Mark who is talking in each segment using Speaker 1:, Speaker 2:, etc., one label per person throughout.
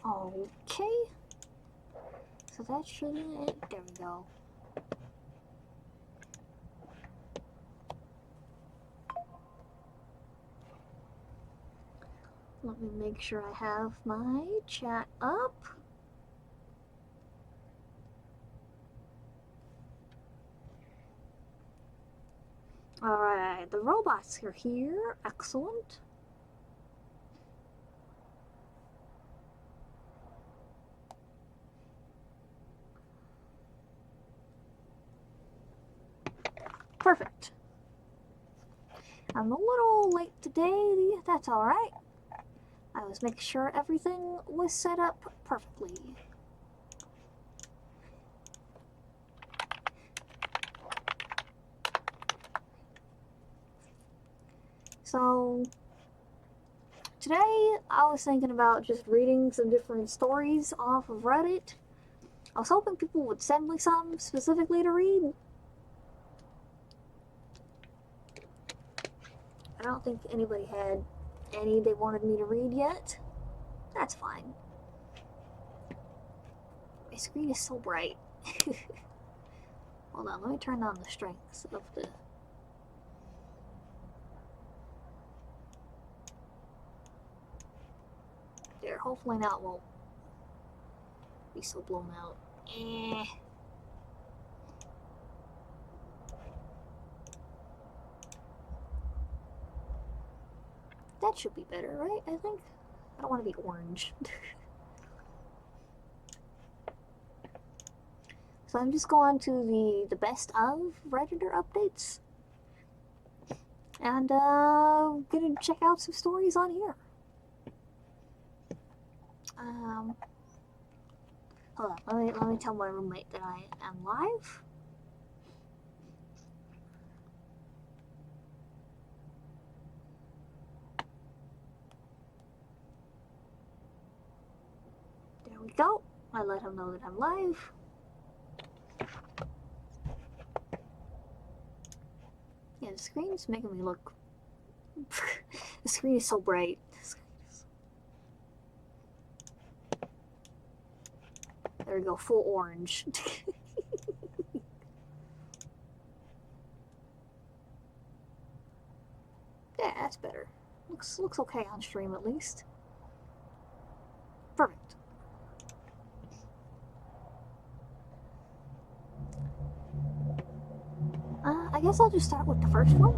Speaker 1: Okay. So that should be it. There we go. Let me make sure I have my chat up. Alright, the robots are here. Excellent. Perfect. I'm a little late today. That's alright. I was making sure everything was set up perfectly. So, today I was thinking about just reading some different stories off of Reddit. I was hoping people would send me some specifically to read. I don't think anybody had any they wanted me to read yet. That's fine. My screen is so bright. Hold on, let me turn on the strengths of the... There, hopefully now it won't be so blown out. That should be better, right? I think. I don't want to be orange. So I'm just going to the best of Redditor updates. And gonna check out some stories on here. Hold on, let me tell my roommate that I am live. There we go. I let him know that I'm live. Yeah, the screen's making me look... The screen is so bright. There we go, full orange. Yeah, that's better. Looks okay on stream at least. Perfect. I guess I'll just start with the first one.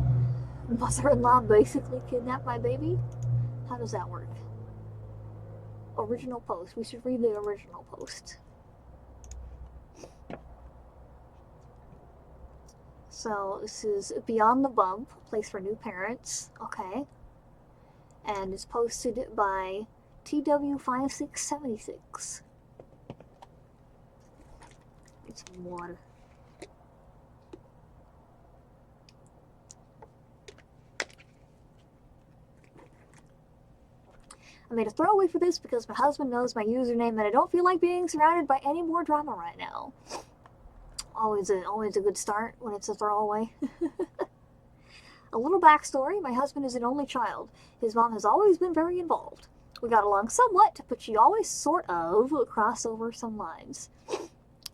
Speaker 1: Mother-in-law basically kidnapped my baby. How does that work? Original post. We should read the original post. So this is Beyond the Bump, a place for new parents. Okay. And it's posted by TW5676. Need some water. I made a throwaway for this because my husband knows my username and I don't feel like being surrounded by any more drama right now. Always a good start when it's a throwaway. A little backstory, my husband is an only child. His mom has always been very involved. We got along somewhat, but she always sort of crossed over some lines.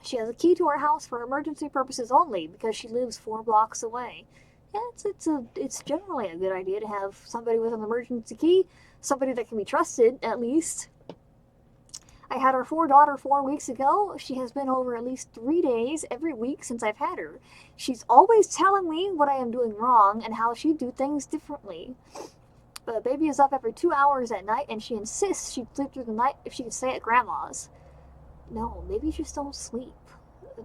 Speaker 1: She has a key to our house for emergency purposes only because she lives 4 blocks away. Yeah, it's generally a good idea to have somebody with an emergency key, somebody that can be trusted, at least. I had our daughter 4 weeks ago. She has been over at least 3 days every week since I've had her. She's always telling me what I am doing wrong and how she'd do things differently. The baby is up every 2 hours at night, and she insists she'd sleep through the night if she could stay at grandma's. No, babies just don't sleep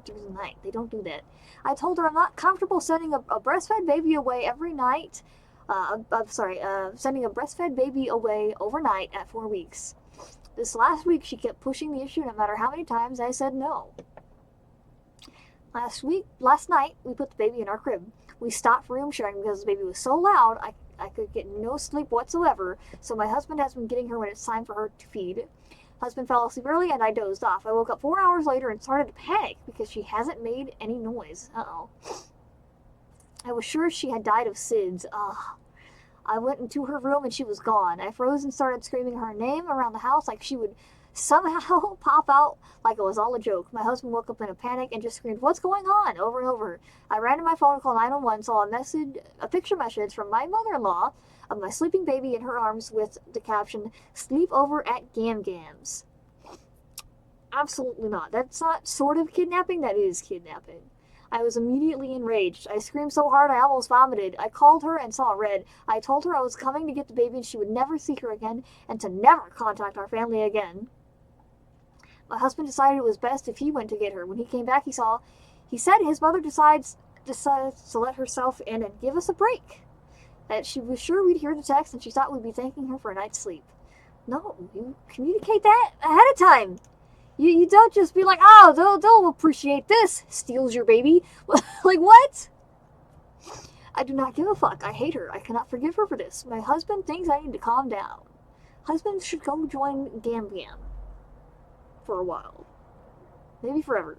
Speaker 1: through the night. They don't do that. I told her I'm not comfortable sending a breastfed baby away every night. Sending a breastfed baby away overnight at 4 weeks. This last week, she kept pushing the issue no matter how many times I said no. Last night, we put the baby in our crib. We stopped room sharing because the baby was so loud, I could get no sleep whatsoever, so my husband has been getting her when it's time for her to feed. Husband fell asleep early and I dozed off. I woke up 4 hours later and started to panic because she hasn't made any noise. Uh-oh. I was sure she had died of SIDS. Ugh. I went into her room and she was gone. I froze and started screaming her name around the house like she would somehow pop out like it was all a joke. My husband woke up in a panic and just screamed, "What's going on?" over and over. I ran to my phone to call 911, saw a picture message from my mother-in-law of my sleeping baby in her arms with the caption, "Sleep over at Gam Gam's." Absolutely not. That's not sort of kidnapping, that is kidnapping. I was immediately enraged. I screamed so hard I almost vomited. I called her and saw red. I told her I was coming to get the baby and she would never see her again and to never contact our family again. My husband decided it was best if he went to get her. When he came back, he said his mother decides to let herself in and give us a break. That she was sure we'd hear the text and she thought we'd be thanking her for a night's sleep. No, you communicate that ahead of time. You don't just be like, "Oh, they'll appreciate this," steals your baby. Like, what? I do not give a fuck. I hate her. I cannot forgive her for this. My husband thinks I need to calm down. Husband should go join Gam Gam for a while. Maybe forever.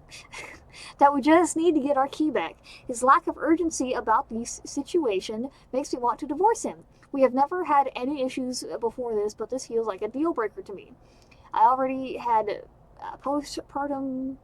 Speaker 1: That we just need to get our key back. His lack of urgency about this situation makes me want to divorce him. We have never had any issues before this, but this feels like a deal breaker to me. I already had postpartum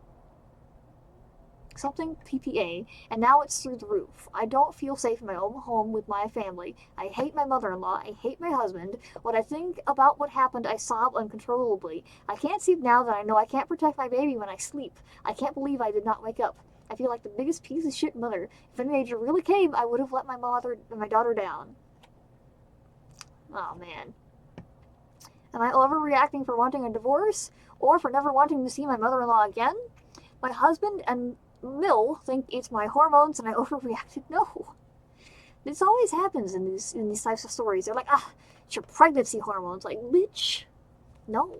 Speaker 1: something PPA, and now it's through the roof. I don't feel safe in my own home with my family. I hate my mother-in-law. I hate my husband. When I think about what happened, I sob uncontrollably. I can't sleep now that I know I can't protect my baby when I sleep. I can't believe I did not wake up. I feel like the biggest piece of shit mother. If any danger really came, I would have let my daughter down. Oh, man. Am I overreacting for wanting a divorce? Or for never wanting to see my mother-in-law again? My husband and Mill think it's my hormones and I overreacted. No. This always happens in these types of stories. They're like, it's your pregnancy hormones. Like, bitch. No.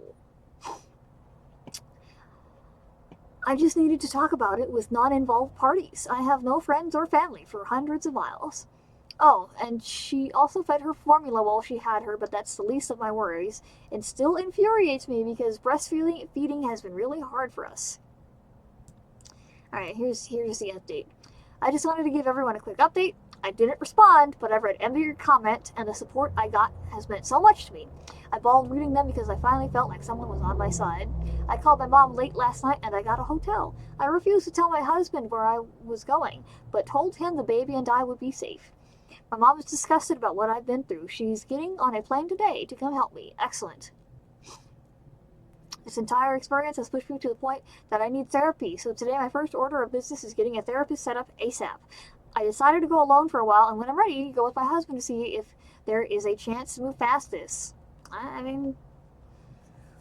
Speaker 1: I just needed to talk about it with non-involved parties. I have no friends or family for hundreds of miles. Oh, and she also fed her formula while she had her, but that's the least of my worries. It still infuriates me because breastfeeding has been really hard for us. Alright, here's the update. I just wanted to give everyone a quick update. I didn't respond, but I've read every comment, and the support I got has meant so much to me. I bawled reading them because I finally felt like someone was on my side. I called my mom late last night and I got a hotel. I refused to tell my husband where I was going, but told him the baby and I would be safe. My mom is disgusted about what I've been through. She's getting on a plane today to come help me. Excellent. This entire experience has pushed me to the point that I need therapy, so today my first order of business is getting a therapist set up ASAP. I decided to go alone for a while, and when I'm ready, go with my husband to see if there is a chance to move past this. I mean,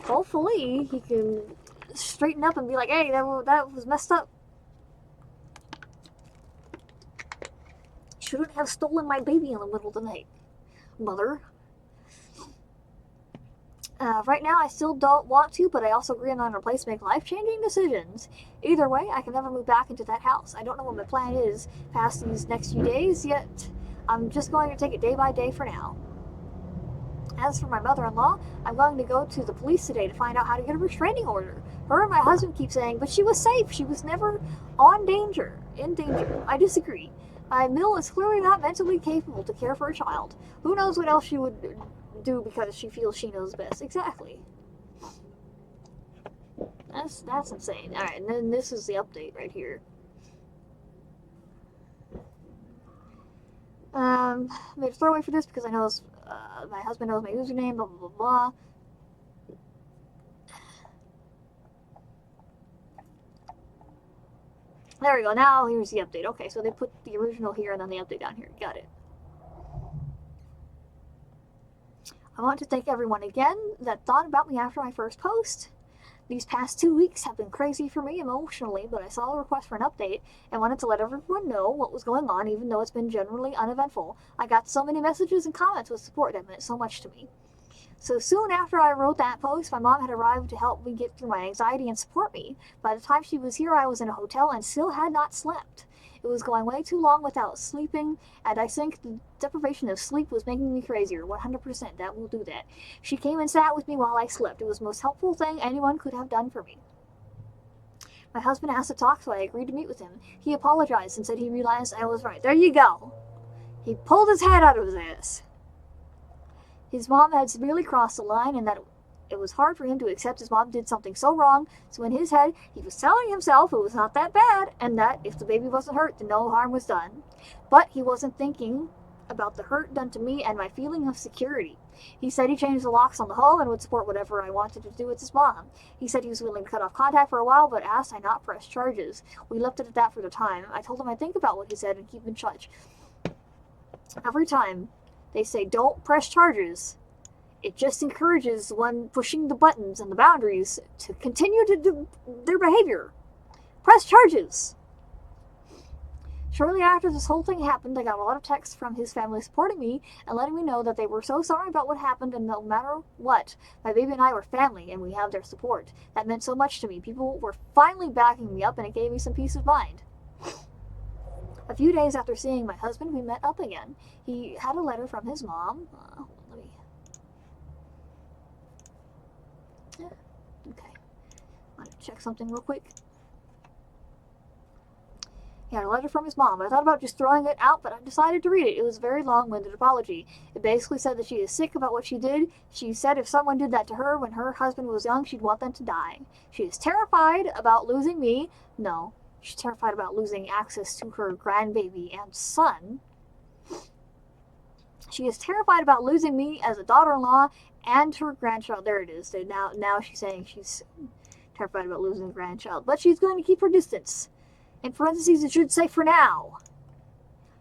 Speaker 1: hopefully he can straighten up and be like, "Hey, that was messed up. Shouldn't have stolen my baby in the middle of the night, mother." Right now, I still don't want to, but I also agree on a place to make life-changing decisions. Either way, I can never move back into that house. I don't know what my plan is past these next few days yet. I'm just going to take it day by day for now. As for my mother-in-law, I'm going to go to the police today to find out how to get a restraining order. Her and my husband keep saying, but she was safe. She was never in danger. I disagree. Mill is clearly not mentally capable to care for a child. Who knows what else she would do because she feels she knows best. Exactly. That's insane. Alright, and then this is the update right here. I made a throwaway for this because I know my husband knows my username, blah, blah, blah, blah. There we go. Now here's the update. Okay, so they put the original here and then the update down here. Got it. I want to thank everyone again that thought about me after my first post. These past 2 weeks have been crazy for me emotionally, but I saw a request for an update and wanted to let everyone know what was going on, even though it's been generally uneventful. I got so many messages and comments with support that meant so much to me. So soon after I wrote that post, my mom had arrived to help me get through my anxiety and support me. By the time she was here, I was in a hotel and still had not slept. It was going way too long without sleeping, and I think the deprivation of sleep was making me crazier. 100%, that will do that. She came and sat with me while I slept. It was the most helpful thing anyone could have done for me. My husband asked to talk, so I agreed to meet with him. He apologized and said he realized I was right. There you go. He pulled his head out of his ass. His mom had severely crossed the line and that It was hard for him to accept his mom did something so wrong, so in his head, he was telling himself it was not that bad, and that if the baby wasn't hurt, then no harm was done. But he wasn't thinking about the hurt done to me and my feeling of security. He said he changed the locks on the home and would support whatever I wanted to do with his mom. He said he was willing to cut off contact for a while, but asked I not press charges. We left it at that for the time. I told him I'd think about what he said and keep in touch. Every time they say don't press charges, it just encourages one pushing the buttons and the boundaries to continue to do their behavior. Press charges! Shortly after this whole thing happened, I got a lot of texts from his family supporting me and letting me know that they were so sorry about what happened, and no matter what, my baby and I were family and we have their support. That meant so much to me. People were finally backing me up, and it gave me some peace of mind. A few days after seeing my husband, we met up again. He had a letter from his mom. Okay. I'm going to check something real quick. He had a letter from his mom. I thought about just throwing it out, but I decided to read it. It was a very long-winded apology. It basically said that she is sick about what she did. She said if someone did that to her when her husband was young, she'd want them to die. She is terrified about losing me. No, she's terrified about losing access to her grandbaby and son. She is terrified about losing me as a daughter-in-law and her grandchild. There it is. So now she's saying she's terrified about losing a grandchild. But she's going to keep her distance. In parentheses, it should say for now.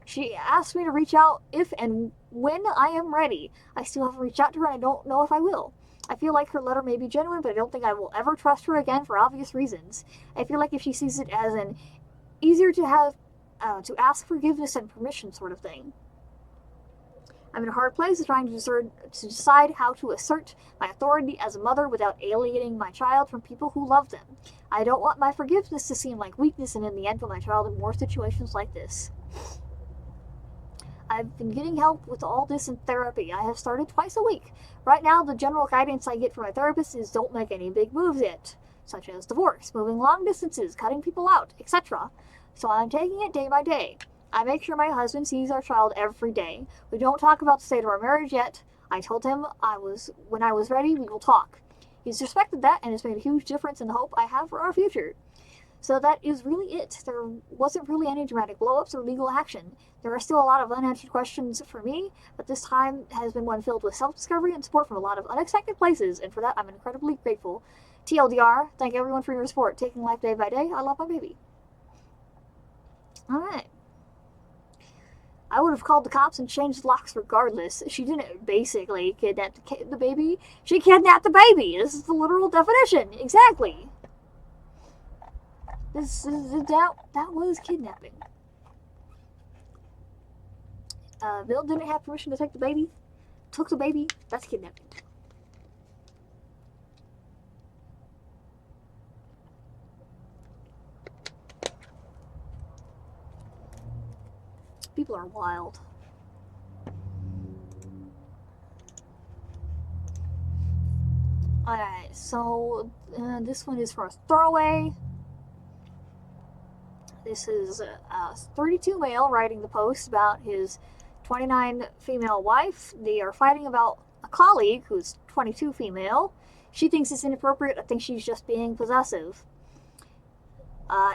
Speaker 1: She asked me to reach out if and when I am ready. I still haven't reached out to her, and I don't know if I will. I feel like her letter may be genuine, but I don't think I will ever trust her again for obvious reasons. I feel like if she sees it as an easier to have to ask forgiveness and permission sort of thing. I'm in a hard place trying to decide how to assert my authority as a mother without alienating my child from people who love them. I don't want my forgiveness to seem like weakness and in the end put my child in more situations like this. I've been getting help with all this in therapy. I have started twice a week. Right now, the general guidance I get from my therapist is don't make any big moves yet, such as divorce, moving long distances, cutting people out, etc. So I'm taking it day by day. I make sure my husband sees our child every day. We don't talk about the state of our marriage yet. I told him when I was ready, we will talk. He's respected that, and it's made a huge difference in the hope I have for our future. So that is really it. There wasn't really any dramatic blow-ups or legal action. There are still a lot of unanswered questions for me, but this time has been one filled with self-discovery and support from a lot of unexpected places, and for that I'm incredibly grateful. TLDR, thank everyone for your support. Taking life day by day. I love my baby. Alright. I would have called the cops and changed the locks regardless. She didn't basically kidnap the baby. She kidnapped the baby. This is the literal definition. Exactly. That was kidnapping. Bill didn't have permission to take the baby. Took the baby. That's kidnapping. People are wild. Alright, so this one is for a throwaway. This is a 32 male writing the post about his 29 female wife. They are fighting about a colleague who's 22 female. She thinks it's inappropriate. I think she's just being possessive.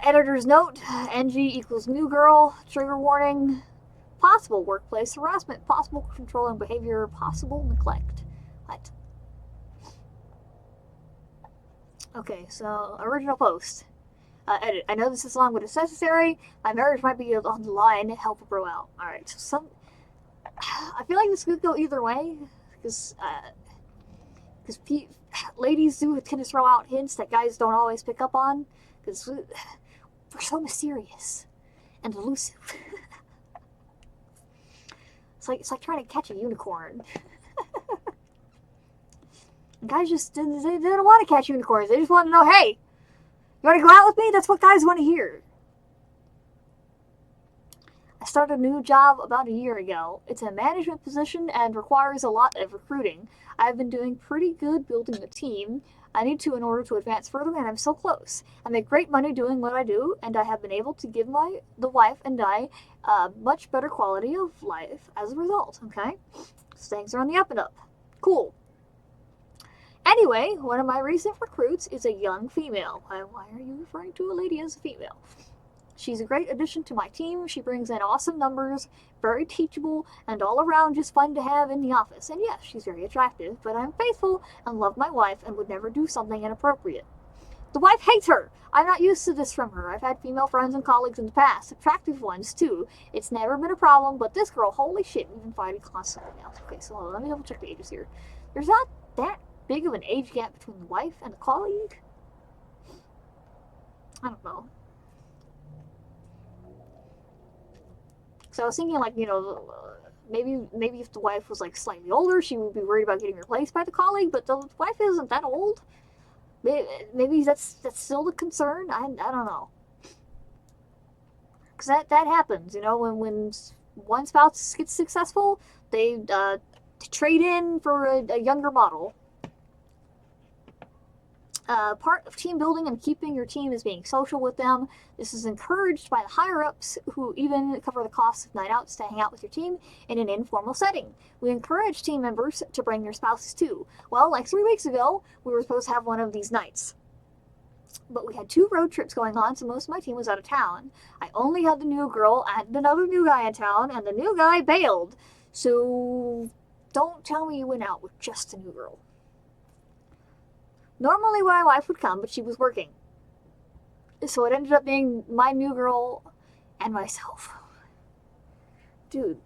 Speaker 1: Editor's note, NG equals new girl, trigger warning, possible workplace harassment, possible controlling behavior, possible neglect. What? Okay, so original post. Edit. I know this is long, but it's necessary. My marriage might be on the line. Help a bro out. Alright, so I feel like this could go either way. Because ladies do tend to throw out hints that guys don't always pick up on. Because we're so mysterious and elusive. It's like trying to catch a unicorn. Guys just they don't want to catch unicorns. They just want to know, hey, you want to go out with me? That's what guys want to hear. I started a new job about a year ago. It's a management position and requires a lot of recruiting. I've been doing pretty good building a team. I need to in order to advance further, and I'm so close. I make great money doing what I do, and I have been able to give the wife and I much better quality of life as a result, okay? So things are on the up and up. Cool. Anyway, one of my recent recruits is a young female. Why are you referring to a lady as a female? She's a great addition to my team. She brings in awesome numbers, very teachable, and all around just fun to have in the office. And yes, she's very attractive, but I'm faithful and love my wife and would never do something inappropriate. The wife hates her. I'm not used to this from her. I've had female friends and colleagues in the past, attractive ones too. It's never been a problem, but this girl, holy shit, we've been fighting constantly now. Okay, so let me double check the ages here. There's not that big of an age gap between the wife and the colleague. I don't know. So I was thinking, like, maybe if the wife was like slightly older, she would be worried about getting replaced by the colleague. But the wife isn't that old. Maybe that's still the concern. I don't know. Because that happens, when one spouse gets successful, they trade in for a younger model. Part of team building and keeping your team is being social with them. This is encouraged by the higher-ups, who even cover the cost of night outs to hang out with your team in an informal setting. We encourage team members to bring their spouses too. Well, like 3 weeks ago, we were supposed to have one of these nights. But we had 2 road trips going on, so most of my team was out of town. I only had the new girl and another new guy in town, and the new guy bailed. So don't tell me you went out with just the new girl. Normally my wife would come, but she was working. So it ended up being my new girl and myself. Dude,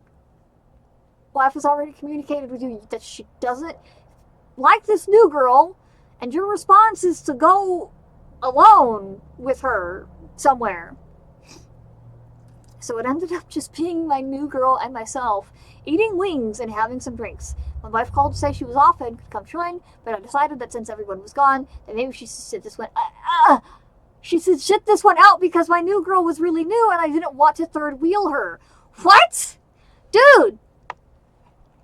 Speaker 1: wife has already communicated with you that she doesn't like this new girl, and your response is to go alone with her somewhere. So it ended up just being my new girl and myself, eating wings and having some drinks. My wife called to say she was off and could come join, but I decided that since everyone was gone, that maybe she should sit this one. She said shit this one out because my new girl was really new and I didn't want to third wheel her. What? Dude!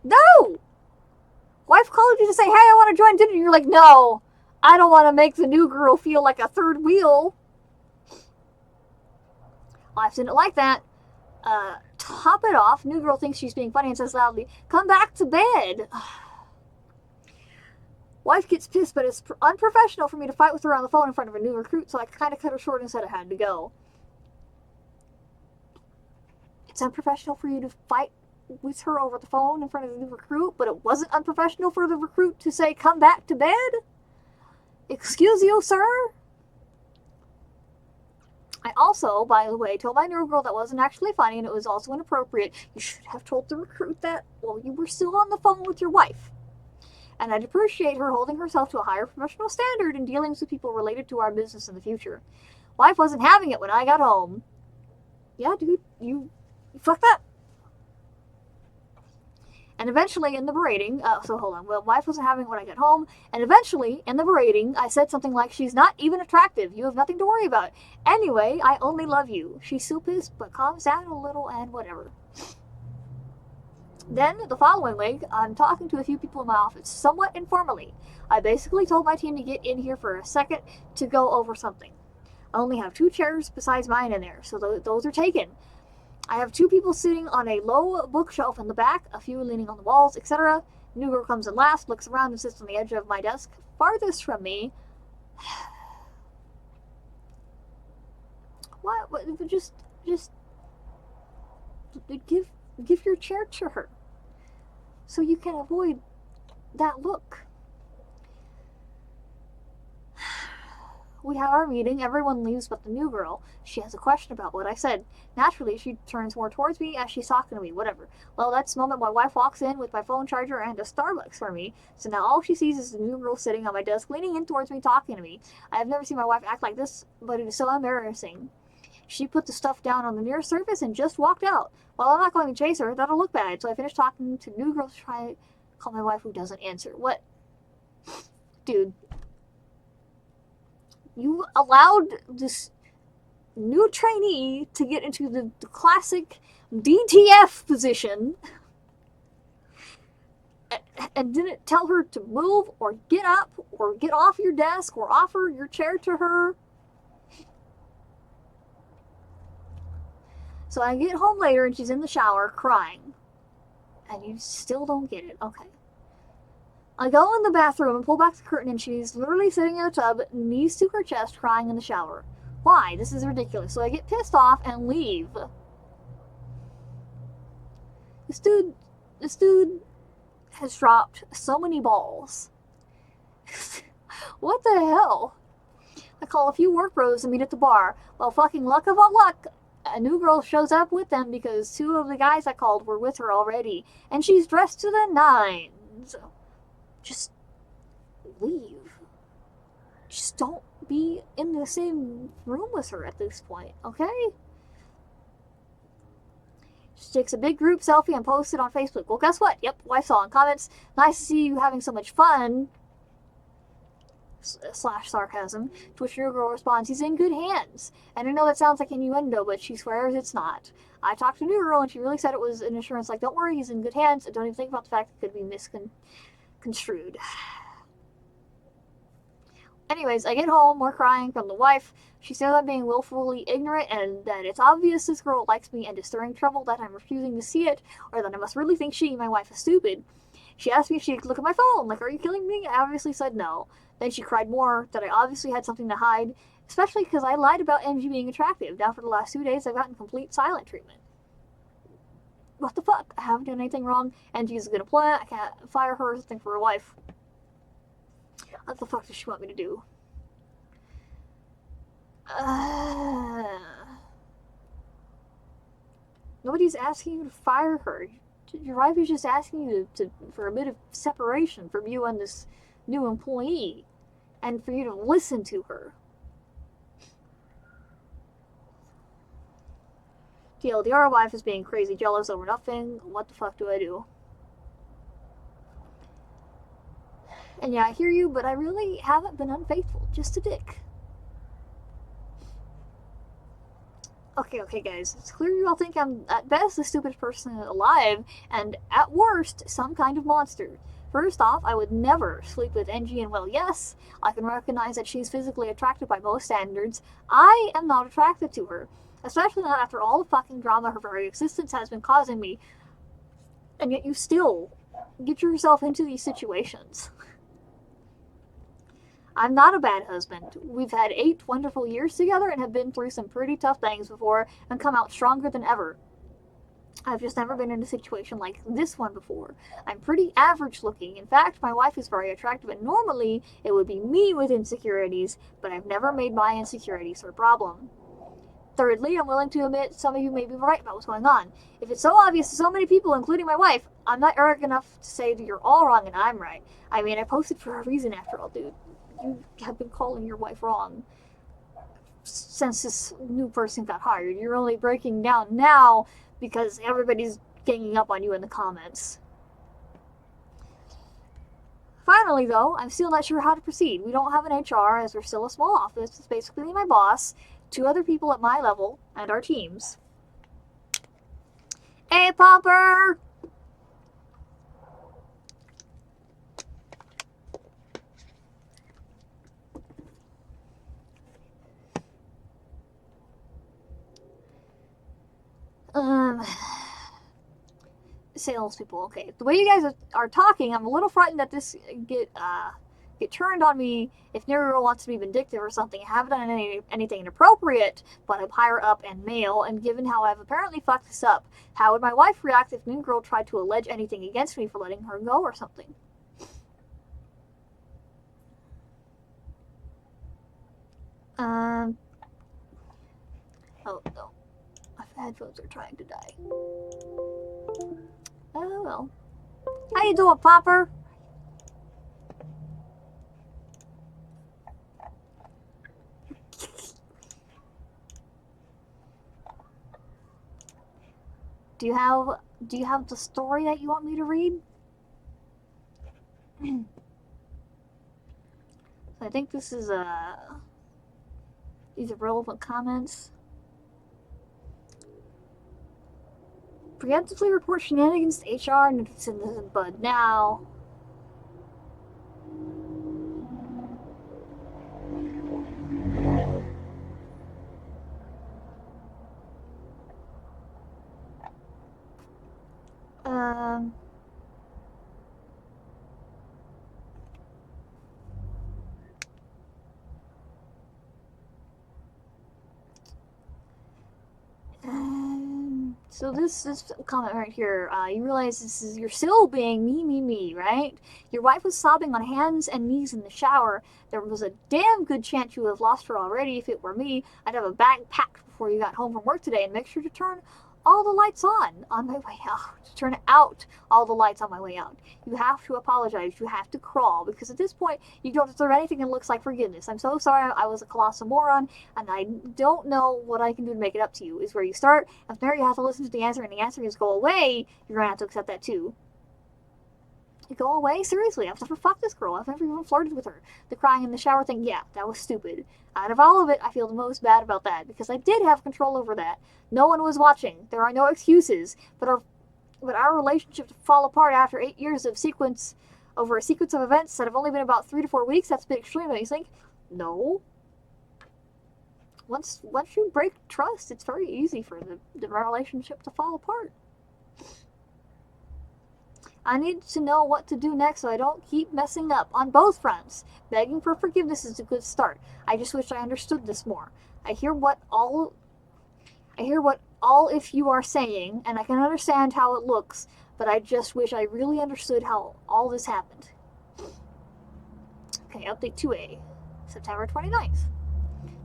Speaker 1: No! Wife called you to say, hey, I want to join dinner. You're like, no, I don't want to make the new girl feel like a third wheel. Wife didn't like that. Top it off, new girl thinks she's being funny and says loudly, come back to bed. Wife gets pissed, but it's unprofessional for me to fight with her on the phone in front of a new recruit, so I kind of cut her short and said I had to go. It's unprofessional for you to fight with her over the phone in front of the new recruit, but it wasn't unprofessional for the recruit to say, come back to bed? Excuse you, sir? I also, by the way, told my new girl that wasn't actually funny and it was also inappropriate. You should have told the recruit that while you were still on the phone with your wife. And I'd appreciate her holding herself to a higher professional standard in dealings with people related to our business in the future. Wife wasn't having it when I got home. Yeah, dude, you fucked up. And eventually in the berating, wife wasn't having it when I got home, and eventually in the berating, I said something like, she's not even attractive, you have nothing to worry about. Anyway, I only love you. She's still pissed, but calms down a little and whatever. Then, the following week, I'm talking to a few people in my office, somewhat informally. I basically told my team to get in here for a second to go over something. I only have 2 chairs besides mine in there, so those are taken. I have 2 people sitting on a low bookshelf in the back, a few leaning on the walls, etc. New girl comes in last, looks around, and sits on the edge of my desk, farthest from me. What? Just give your chair to her, so you can avoid that look. We have our meeting, everyone leaves but the new girl. She has a question about what I said. Naturally, she turns more towards me as she's talking to me, whatever. Well, that's the moment my wife walks in with my phone charger and a Starbucks for me. So now all she sees is the new girl sitting on my desk, leaning in towards me, talking to me. I have never seen my wife act like this, but it is so embarrassing. She put the stuff down on the nearest surface and just walked out. Well, I'm not going to chase her, that'll look bad. So I finished talking to the new girl to try to call my wife, who doesn't answer. What? Dude. You allowed this new trainee to get into the classic DTF position and didn't tell her to move or get up or get off your desk or offer your chair to her. So I get home later and she's in the shower crying. And you still don't get it. Okay. I go in the bathroom and pull back the curtain, and she's literally sitting in the tub, knees to her chest, crying in the shower. Why? This is ridiculous. So I get pissed off and leave. This dude has dropped so many balls. What the hell? I call a few work bros and meet at the bar. Well, fucking luck of all luck, a new girl shows up with them because two of the guys I called were with her already, and she's dressed to the nines. Just leave. Just don't be in the same room with her at this point, okay? She takes a big group selfie and posts it on Facebook. Well, guess what? Yep, wife saw in comments. Nice to see you having so much fun. / sarcasm. To which your girl responds, he's in good hands. And I know that sounds like innuendo, but she swears it's not. I talked to New Girl and she really said it was an assurance like, don't worry, he's in good hands, and don't even think about the fact it could be misconstrued. Anyways, I get home, more crying from the wife. She says I'm being willfully ignorant and that it's obvious this girl likes me and is stirring trouble, that I'm refusing to see it, or that I must really think she, my wife, is stupid. She asked me if she could look at my phone, like, are you killing me? I obviously said no. Then she cried more, that I obviously had something to hide, especially because I lied about NG being attractive. Now for the last 2 days, I've gotten complete silent treatment. What the fuck? I haven't done anything wrong. NG's a good employee. I can't fire her or something for a wife. What the fuck does she want me to do? Nobody's asking you to fire her. Your wife is just asking you for a bit of separation from you and this new employee, and for you to listen to her. TLDR, wife is being crazy jealous over nothing. What the fuck do I do? And yeah, I hear you, but I really haven't been unfaithful. Just a dick. Okay, guys. It's clear you all think I'm, at best, the stupidest person alive, and at worst, some kind of monster. First off, I would never sleep with NG, and well, yes, I can recognize that she's physically attractive by most standards. I am not attracted to her. Especially not after all the fucking drama her very existence has been causing me. And yet you still get yourself into these situations. I'm not a bad husband. We've had 8 wonderful years together and have been through some pretty tough things before and come out stronger than ever. I've just never been in a situation like this one before. I'm pretty average looking. In fact, my wife is very attractive, and normally it would be me with insecurities, but I've never made my insecurities her problem. Thirdly, I'm willing to admit some of you may be right about what's going on. If it's so obvious to so many people, including my wife, I'm not arrogant enough to say that you're all wrong and I'm right. I mean, I posted for a reason after all, dude. You have been calling your wife wrong since this new person got hired. You're only breaking down now because everybody's ganging up on you in the comments. Finally, though, I'm still not sure how to proceed. We don't have an HR, as we're still a small office. It's basically my boss, 2 other people at my level, and our teams. Hey, Pomper! Salespeople. Okay, the way you guys are talking, I'm a little frightened that this get turned on me if Nero wants to be vindictive or something. I haven't done anything inappropriate, but I'm higher up and male, and given how I've apparently fucked this up, how would my wife react if New Girl tried to allege anything against me for letting her go or something? Oh no. My headphones are trying to die. Oh well. How you doing, Popper? Do you have the story that you want me to read? I think this is these are relevant comments. Preemptively report shenanigans to HR and it's in the bud now. So this comment right here, you realize you're still being me, right? Your wife was sobbing on hands and knees in the shower. There was a damn good chance you would have lost her already. If it were me, I'd have a bag packed before you got home from work today and make sure to turn all the lights on my way out. To turn out all the lights on my way out. You have to apologize. You have to crawl, because at this point, you don't deserve anything that looks like forgiveness. I'm so sorry I was a colossal moron, and I don't know what I can do to make it up to you, is where you start. If there you have to listen to the answer, and the answer is go away, you're going to have to accept that too. Go away? Seriously, I've never fucked this girl. I've never even flirted with her. The crying in the shower thing, yeah, that was stupid. Out of all of it, I feel the most bad about that, because I did have control over that. No one was watching. There are no excuses. But our relationship to fall apart after 8 years of over a sequence of events that have only been about 3 to 4 weeks, that's a bit extreme, don't you think? No. Once you break trust, it's very easy for the relationship to fall apart. I need to know what to do next so I don't keep messing up on both fronts. Begging for forgiveness is a good start. I just wish I understood this more. I hear what all if you are saying, and I can understand how it looks, but I just wish I really understood how all this happened. Okay, update 2A, September 29th,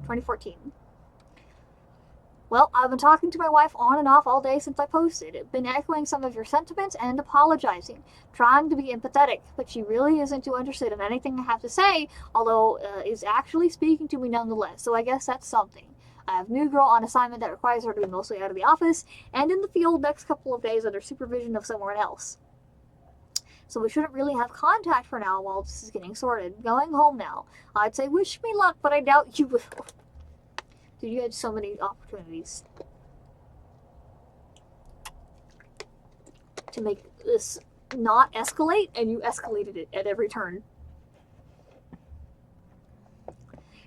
Speaker 1: 2014. Well, I've been talking to my wife on and off all day since I posted. I've been echoing some of your sentiments and apologizing, trying to be empathetic, but she really isn't too interested in anything I have to say, although is actually speaking to me nonetheless, so I guess that's something. I have new girl on assignment that requires her to be mostly out of the office and in the field next couple of days under supervision of someone else. So we shouldn't really have contact for now while this is getting sorted. Going home now. I'd say wish me luck, but I doubt you will. Dude, you had so many opportunities to make this not escalate, and you escalated it at every turn.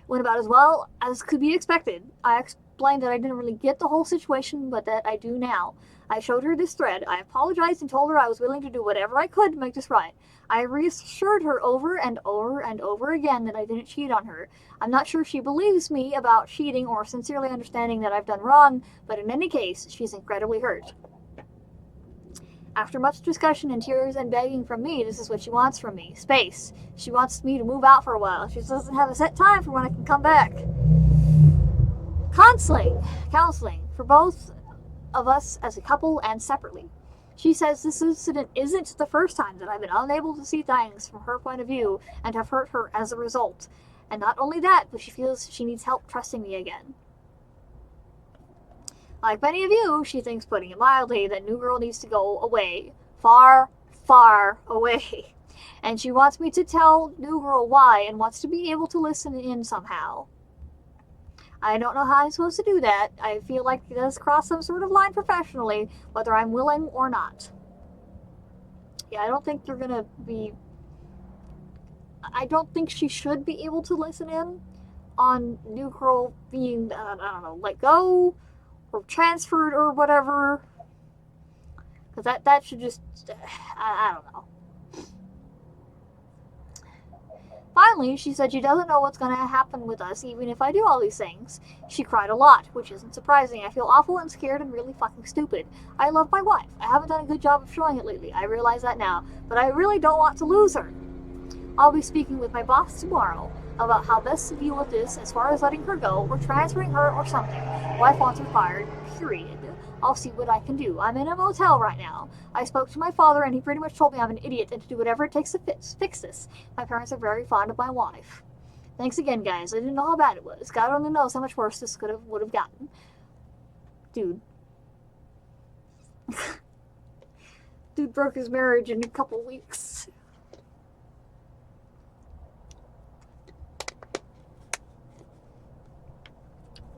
Speaker 1: Went about as well as could be expected. I explained that I didn't really get the whole situation, but that I do now. I showed her this thread. I apologized and told her I was willing to do whatever I could to make this right. I reassured her over and over and over again that I didn't cheat on her. I'm not sure she believes me about cheating or sincerely understanding that I've done wrong, but in any case, she's incredibly hurt. After much discussion and tears and begging from me, this is what she wants from me. Space. She wants me to move out for a while. She doesn't have a set time for when I can come back. Counseling for both of us as a couple and separately. She says this incident isn't the first time that I've been unable to see things from her point of view and have hurt her as a result. And not only that, but she feels she needs help trusting me again. Like many of you, she thinks, putting it mildly, that new girl needs to go away. Far, far away. And she wants me to tell new girl why and wants to be able to listen in somehow. I don't know how I'm supposed to do that. I feel like it does cross some sort of line professionally, whether I'm willing or not. Yeah, I don't think you're gonna be... I don't think she should be able to listen in on new girl being, I don't know, let go or transferred or whatever. Because that should just... I don't know. Finally, she said she doesn't know what's going to happen with us even if I do all these things. She cried a lot, which isn't surprising. I feel awful and scared and really fucking stupid. I love my wife. I haven't done a good job of showing it lately. I realize that now. But I really don't want to lose her. I'll be speaking with my boss tomorrow about how best to deal with this as far as letting her go or transferring her or something. Wife wants her fired, period. I'll see what I can do. I'm in a motel right now. I spoke to my father and he pretty much told me I'm an idiot and to do whatever it takes to fix this. My parents are very fond of my wife. Thanks again, guys. I didn't know how bad it was. God only knows how much worse this would have gotten. Dude. Dude broke his marriage in a couple weeks.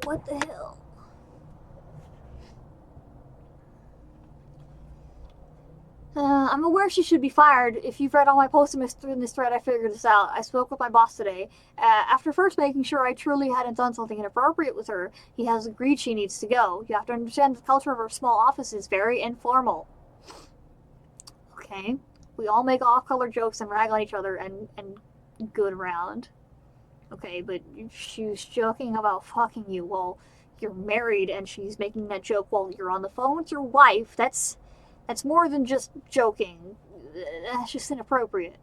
Speaker 1: What the hell? I'm aware she should be fired. If you've read all my posts in this thread, I figured this out. I spoke with my boss today. After first making sure I truly hadn't done something inappropriate with her, he has agreed she needs to go. You have to understand the culture of our small office is very informal. Okay? We all make off-color jokes and rag on each other and good around. Okay, but she was joking about fucking you. Well, you're married and she's making that joke while you're on the phone with your wife. That's more than just joking. That's just inappropriate.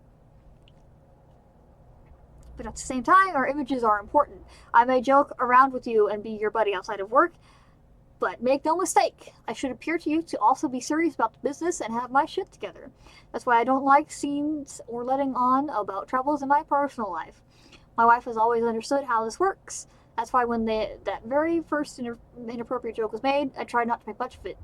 Speaker 1: But at the same time, our images are important. I may joke around with you and be your buddy outside of work, but make no mistake, I should appear to you to also be serious about the business and have my shit together. That's why I don't like scenes or letting on about troubles in my personal life. My wife has always understood how this works. That's why when that very first inappropriate joke was made, I tried not to make much of it.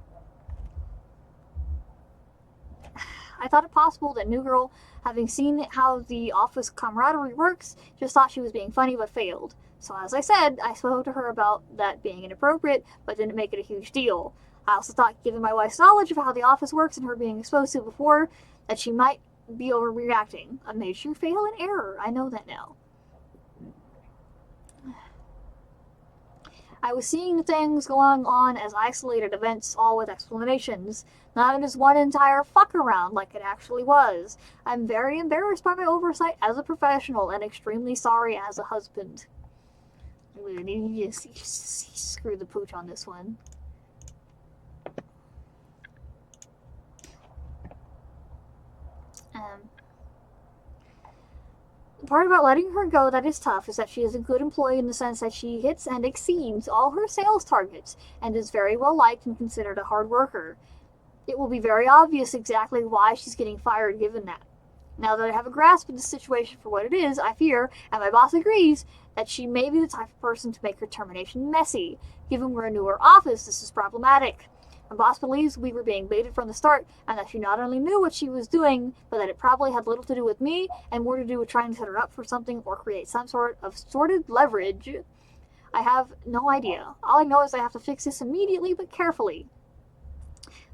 Speaker 1: I thought it possible that New Girl, having seen how the office camaraderie works, just thought she was being funny but failed. So as I said, I spoke to her about that being inappropriate, but didn't make it a huge deal. I also thought, given my wife's knowledge of how the office works and her being exposed to it before, that she might be overreacting. A major fail and error. I know that now. I was seeing things going on as isolated events, all with explanations, not as one entire fuck around like it actually was. I'm very embarrassed by my oversight as a professional and extremely sorry as a husband. He screwed the pooch on this one. The part about letting her go that is tough is that she is a good employee in the sense that she hits and exceeds all her sales targets and is very well liked and considered a hard worker. It will be very obvious exactly why she's getting fired given that. Now that I have a grasp of the situation for what it is, I fear, and my boss agrees, that she may be the type of person to make her termination messy. Given we're a newer office, this is problematic. My boss believes we were being baited from the start, and that she not only knew what she was doing, but that it probably had little to do with me, and more to do with trying to set her up for something or create some sort of sordid leverage. I have no idea. All I know is I have to fix this immediately but carefully.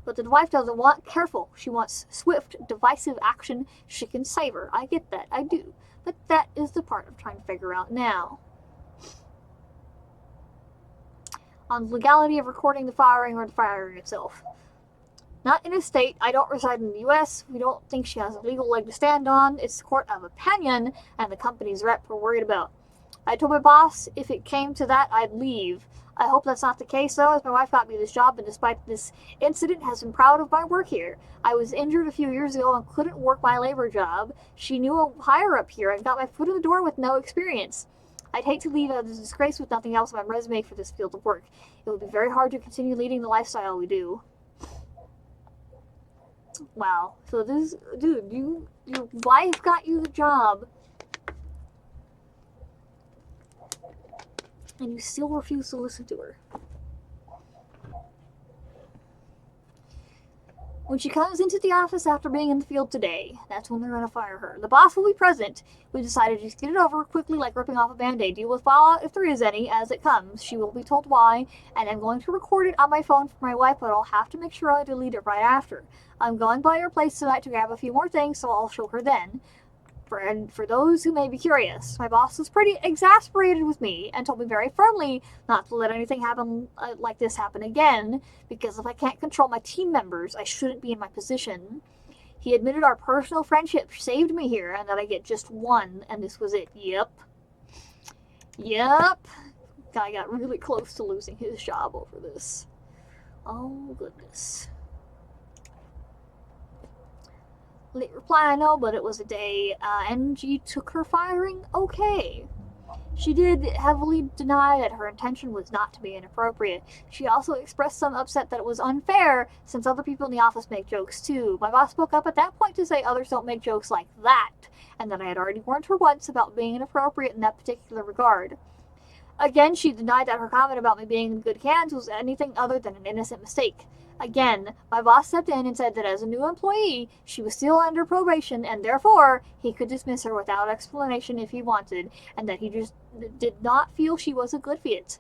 Speaker 1: But the wife doesn't want careful. She wants swift, divisive action she can savor. I get that. I do. But that is the part I'm trying to figure out now. On the legality of recording the firing or the firing itself. Not in a state. I don't reside in the U.S. We don't think she has a legal leg to stand on. It's the court of opinion and the company's rep we're worried about. I told my boss if it came to that, I'd leave. I hope that's not the case, though, as my wife got me this job, and despite this incident, has been proud of my work here. I was injured a few years ago and couldn't work my labor job. She knew a higher up here and got my foot in the door with no experience. I'd hate to leave as a disgrace with nothing else on my resume for this field of work. It would be very hard to continue leading the lifestyle we do. Wow. So this, dude, your wife got you the job, and you still refuse to listen to her. When she comes into the office after being in the field today, that's when they're going to fire her. The boss will be present. We decided to just get it over quickly like ripping off a band-aid. Deal with fallout if there is any as it comes. She will be told why, and I'm going to record it on my phone for my wife, but I'll have to make sure I delete it right after. I'm going by her place tonight to grab a few more things, so I'll show her then. For those who may be curious, my boss was pretty exasperated with me and told me very firmly not to let anything happen like this happen again, because if I can't control my team members, I shouldn't be in my position. He admitted our personal friendship saved me here and that I get just one, and this was it. Yep. Guy got really close to losing his job over this. Oh, goodness. Late reply, I know, but it was a day. NG took her firing? Okay. She did heavily deny that her intention was not to be inappropriate. She also expressed some upset that it was unfair, since other people in the office make jokes too. My boss spoke up at that point to say others don't make jokes like that, and that I had already warned her once about being inappropriate in that particular regard. Again, she denied that her comment about me being in good hands was anything other than an innocent mistake. Again, my boss stepped in and said that as a new employee, she was still under probation, and therefore, he could dismiss her without explanation if he wanted, and that he just did not feel she was a good fit.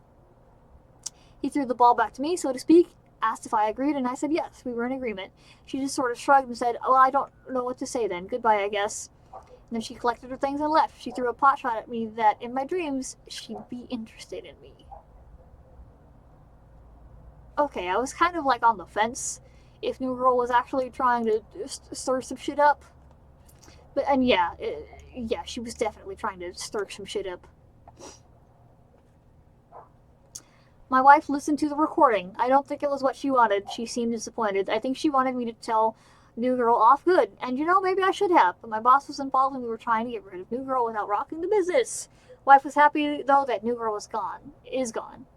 Speaker 1: He threw the ball back to me, so to speak, asked if I agreed, and I said yes, we were in agreement. She just sort of shrugged and said, "Oh, I don't know what to say then. Goodbye, I guess." And then she collected her things and left. She threw a pot shot at me that, in my dreams, she'd be interested in me. Okay, I was kind of like on the fence if New Girl was actually trying to stir some shit up. But, and yeah, she was definitely trying to stir some shit up. My wife listened to the recording. I don't think it was what she wanted. She seemed disappointed. I think she wanted me to tell New Girl off good. And maybe I should have. But my boss was involved and we were trying to get rid of New Girl without rocking the business. Wife was happy, though, that New Girl was gone. Is gone.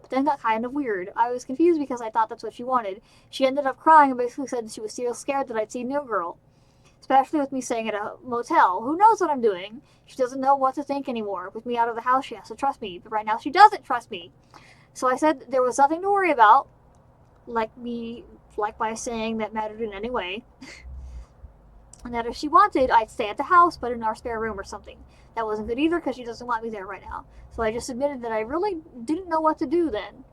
Speaker 1: But then got kind of weird. I was confused because I thought that's what she wanted. She ended up crying and basically said she was still scared that I'd see New Girl. Especially with me staying at a motel. Who knows what I'm doing? She doesn't know what to think anymore. With me out of the house, she has to trust me. But right now, she doesn't trust me. So I said there was nothing to worry about. Like by saying that mattered in any way. And that if she wanted, I'd stay at the house, but in our spare room or something. That wasn't good either because she doesn't want me there right now. So I just admitted that I really didn't know what to do then.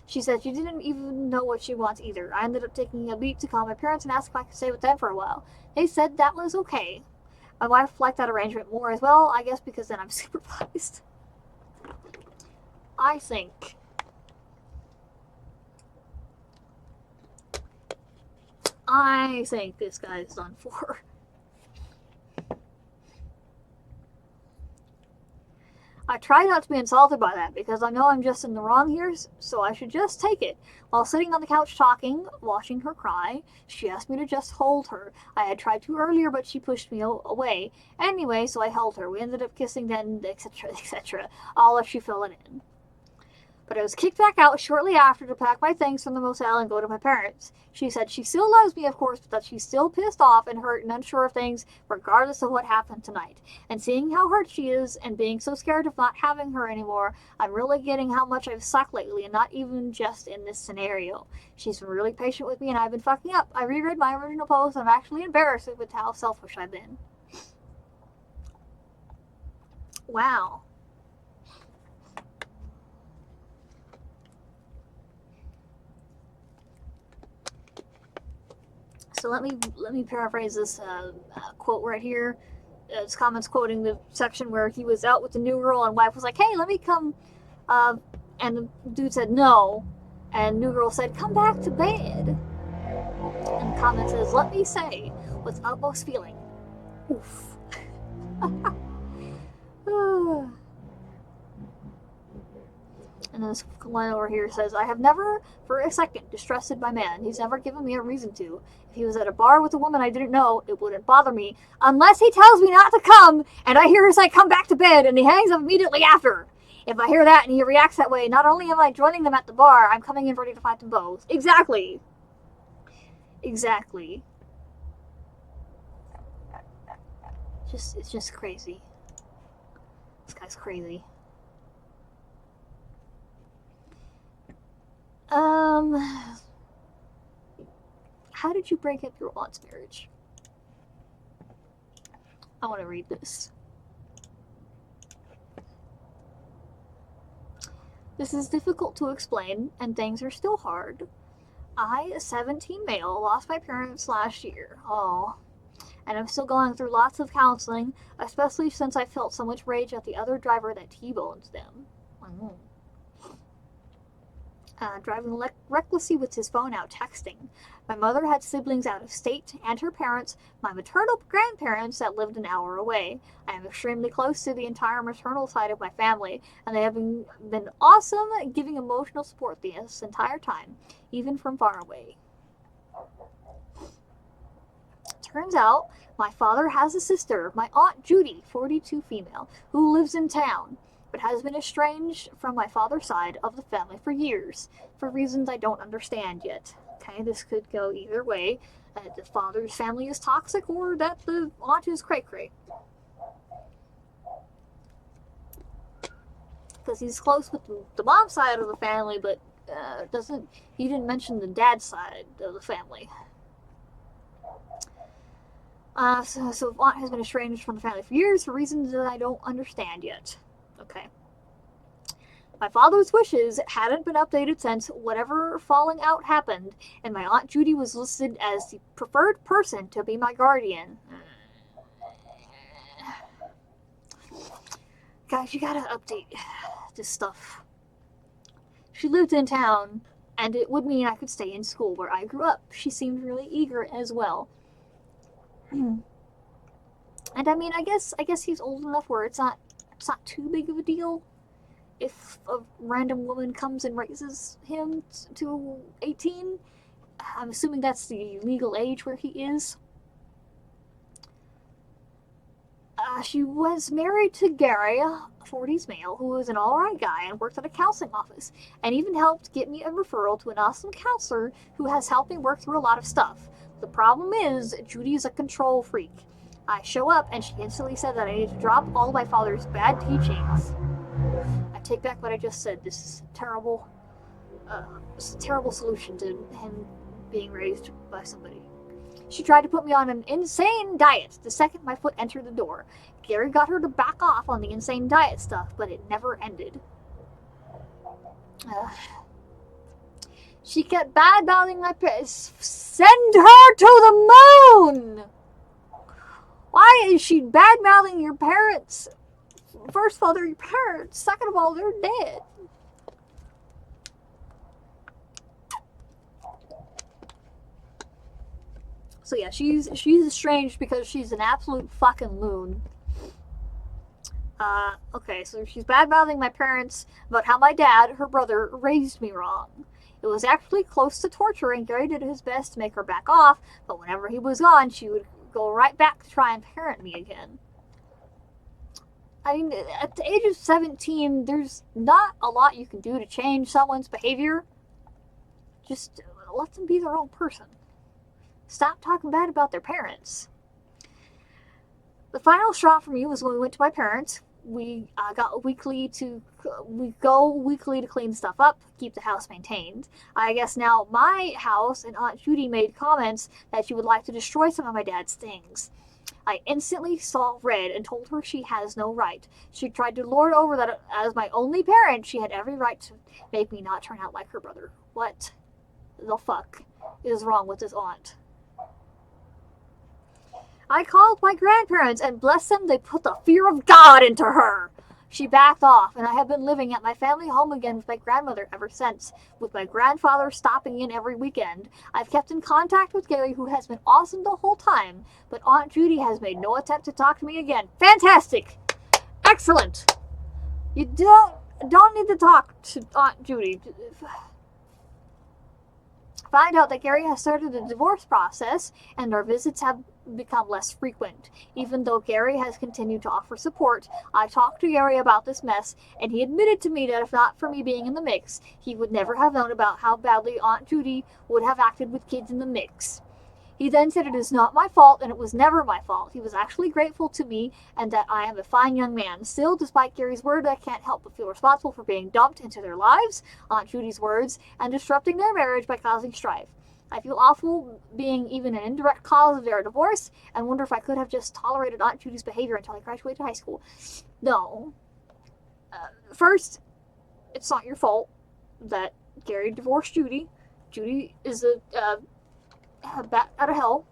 Speaker 1: She said she didn't even know what she wants either. I ended up taking a beat to call my parents and ask if I could stay with them for a while. They said that was okay. My wife liked that arrangement more as well, I guess because then I'm supervised. I think this guy's done for. I try not to be insulted by that because I know I'm just in the wrong here, so I should just take it. While sitting on the couch talking, watching her cry, she asked me to just hold her. I had tried to earlier, but she pushed me away. Anyway, so I held her. We ended up kissing then, etc., etc. All if she fell in. But I was kicked back out shortly after to pack my things from the motel and go to my parents. She said she still loves me, of course, but that she's still pissed off and hurt and unsure of things, regardless of what happened tonight. And seeing how hurt she is and being so scared of not having her anymore, I'm really getting how much I've sucked lately, and not even just in this scenario. She's been really patient with me, and I've been fucking up. I reread my original post, and I'm actually embarrassed with how selfish I've been. Wow. So let me paraphrase this quote right here. This comment's quoting the section where he was out with the New Girl and wife was like, "Hey, let me come," and the dude said no, and New Girl said, "Come back to bed." And the comment says, "Let me say, with utmost feeling, oof." And this line over here says, "I have never for a second distrusted my man. He's never given me a reason to. If he was at a bar with a woman I didn't know, it wouldn't bother me, unless he tells me not to come, and I hear her say, 'Come back to bed,' and he hangs up immediately after. If I hear that and he reacts that way, not only am I joining them at the bar, I'm coming in ready to fight them both." Exactly. Exactly. It's just crazy. This guy's crazy. How did you break up your aunt's marriage? I want to read this. This is difficult to explain, and things are still hard. I, a 17 male, lost my parents last year. Oh. And I'm still going through lots of counseling, especially since I felt so much rage at the other driver that T-boned them. Driving recklessly with his phone out texting. My mother had siblings out of state, and her parents, my maternal grandparents, that lived an hour away. I am extremely close to the entire maternal side of my family, and they have been awesome at giving emotional support this entire time, even from far away. Turns out, my father has a sister, my Aunt Judy, 42 female, who lives in town, but has been estranged from my father's side of the family for years, for reasons I don't understand yet. Okay, this could go either way. The father's family is toxic, or that the aunt is cray-cray. Because he's close with the mom's side of the family, but he didn't mention the dad's side of the family. So aunt has been estranged from the family for years for reasons that I don't understand yet. Okay. My father's wishes hadn't been updated since whatever falling out happened, and my Aunt Judy was listed as the preferred person to be my guardian. Guys, you gotta update this stuff. She lived in town, and it would mean I could stay in school where I grew up. She seemed really eager as well. And I mean, I guess he's old enough where it's not too big of a deal. if a random woman comes and raises him to 18. I'm assuming that's the legal age where he is. She was married to Gary, a 40s male, who was an alright guy and worked at a counseling office, and even helped get me a referral to an awesome counselor who has helped me work through a lot of stuff. The problem is, Judy is a control freak. I show up, and she instantly said that I need to drop all my father's bad teachings. I take back what I just said. This is a terrible solution to him being raised by somebody. She tried to put me on an insane diet the second my foot entered the door. Gary got her to back off on the insane diet stuff, but it never ended. She kept bad-mouthing my parents. Send her to the moon! Why is she bad-mouthing your parents? First of all, they're your parents. Second of all, they're dead. So yeah, she's estranged because she's an absolute fucking loon. Okay, so she's bad-mouthing my parents about how my dad, her brother, raised me wrong. It was actually close to torture, and Gary did his best to make her back off, but whenever he was gone, she would go right back to try and parent me again. I mean, at the age of 17, there's not a lot you can do to change someone's behavior. Just let them be their own person. Stop talking bad about their parents. The final straw for me was when we went to my parents. We go weekly to clean stuff up, keep the house maintained. I guess now my house, and Aunt Judy made comments that she would like to destroy some of my dad's things. I instantly saw red and told her she has no right. She tried to lord over that as my only parent, she had every right to make me not turn out like her brother. What the fuck is wrong with this aunt? I called my grandparents, and bless them, they put the fear of God into her. She backed off, and I have been living at my family home again with my grandmother ever since, with my grandfather stopping in every weekend. I've kept in contact with Gary, who has been awesome the whole time, but Aunt Judy has made no attempt to talk to me again. Fantastic! Excellent! You don't need to talk to Aunt Judy. Find out that Gary has started the divorce process, and our visits have become less frequent. Even though Gary has continued to offer support, I talked to Gary about this mess, and he admitted to me that if not for me being in the mix, he would never have known about how badly Aunt Judy would have acted with kids in the mix. He then said it is not my fault, and it was never my fault. He was actually grateful to me, and that I am a fine young man. Still, despite Gary's word, I can't help but feel responsible for being dumped into their lives, Aunt Judy's words, and disrupting their marriage by causing strife. I feel awful being even an indirect cause of their divorce, and wonder if I could have just tolerated Aunt Judy's behavior until I graduated high school. No. First, it's not your fault that Gary divorced Judy. Judy is a bat out of hell.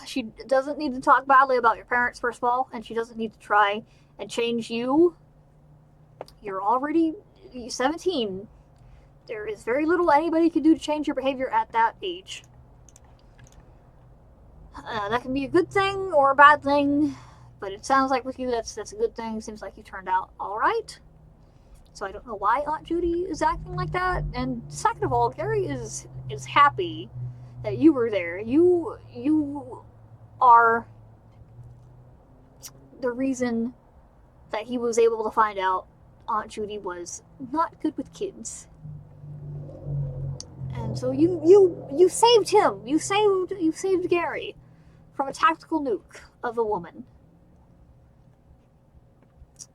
Speaker 1: She doesn't need to talk badly about your parents, first of all, and she doesn't need to try and change you. You're already 17. There is very little anybody can do to change your behavior at that age. That can be a good thing or a bad thing, but it sounds like with you that's a good thing. Seems like you turned out alright. So I don't know why Aunt Judy is acting like that. And second of all, Gary is happy that you were there. You are the reason that he was able to find out Aunt Judy was not good with kids. And so you saved him. You saved Gary from a tactical nuke of a woman.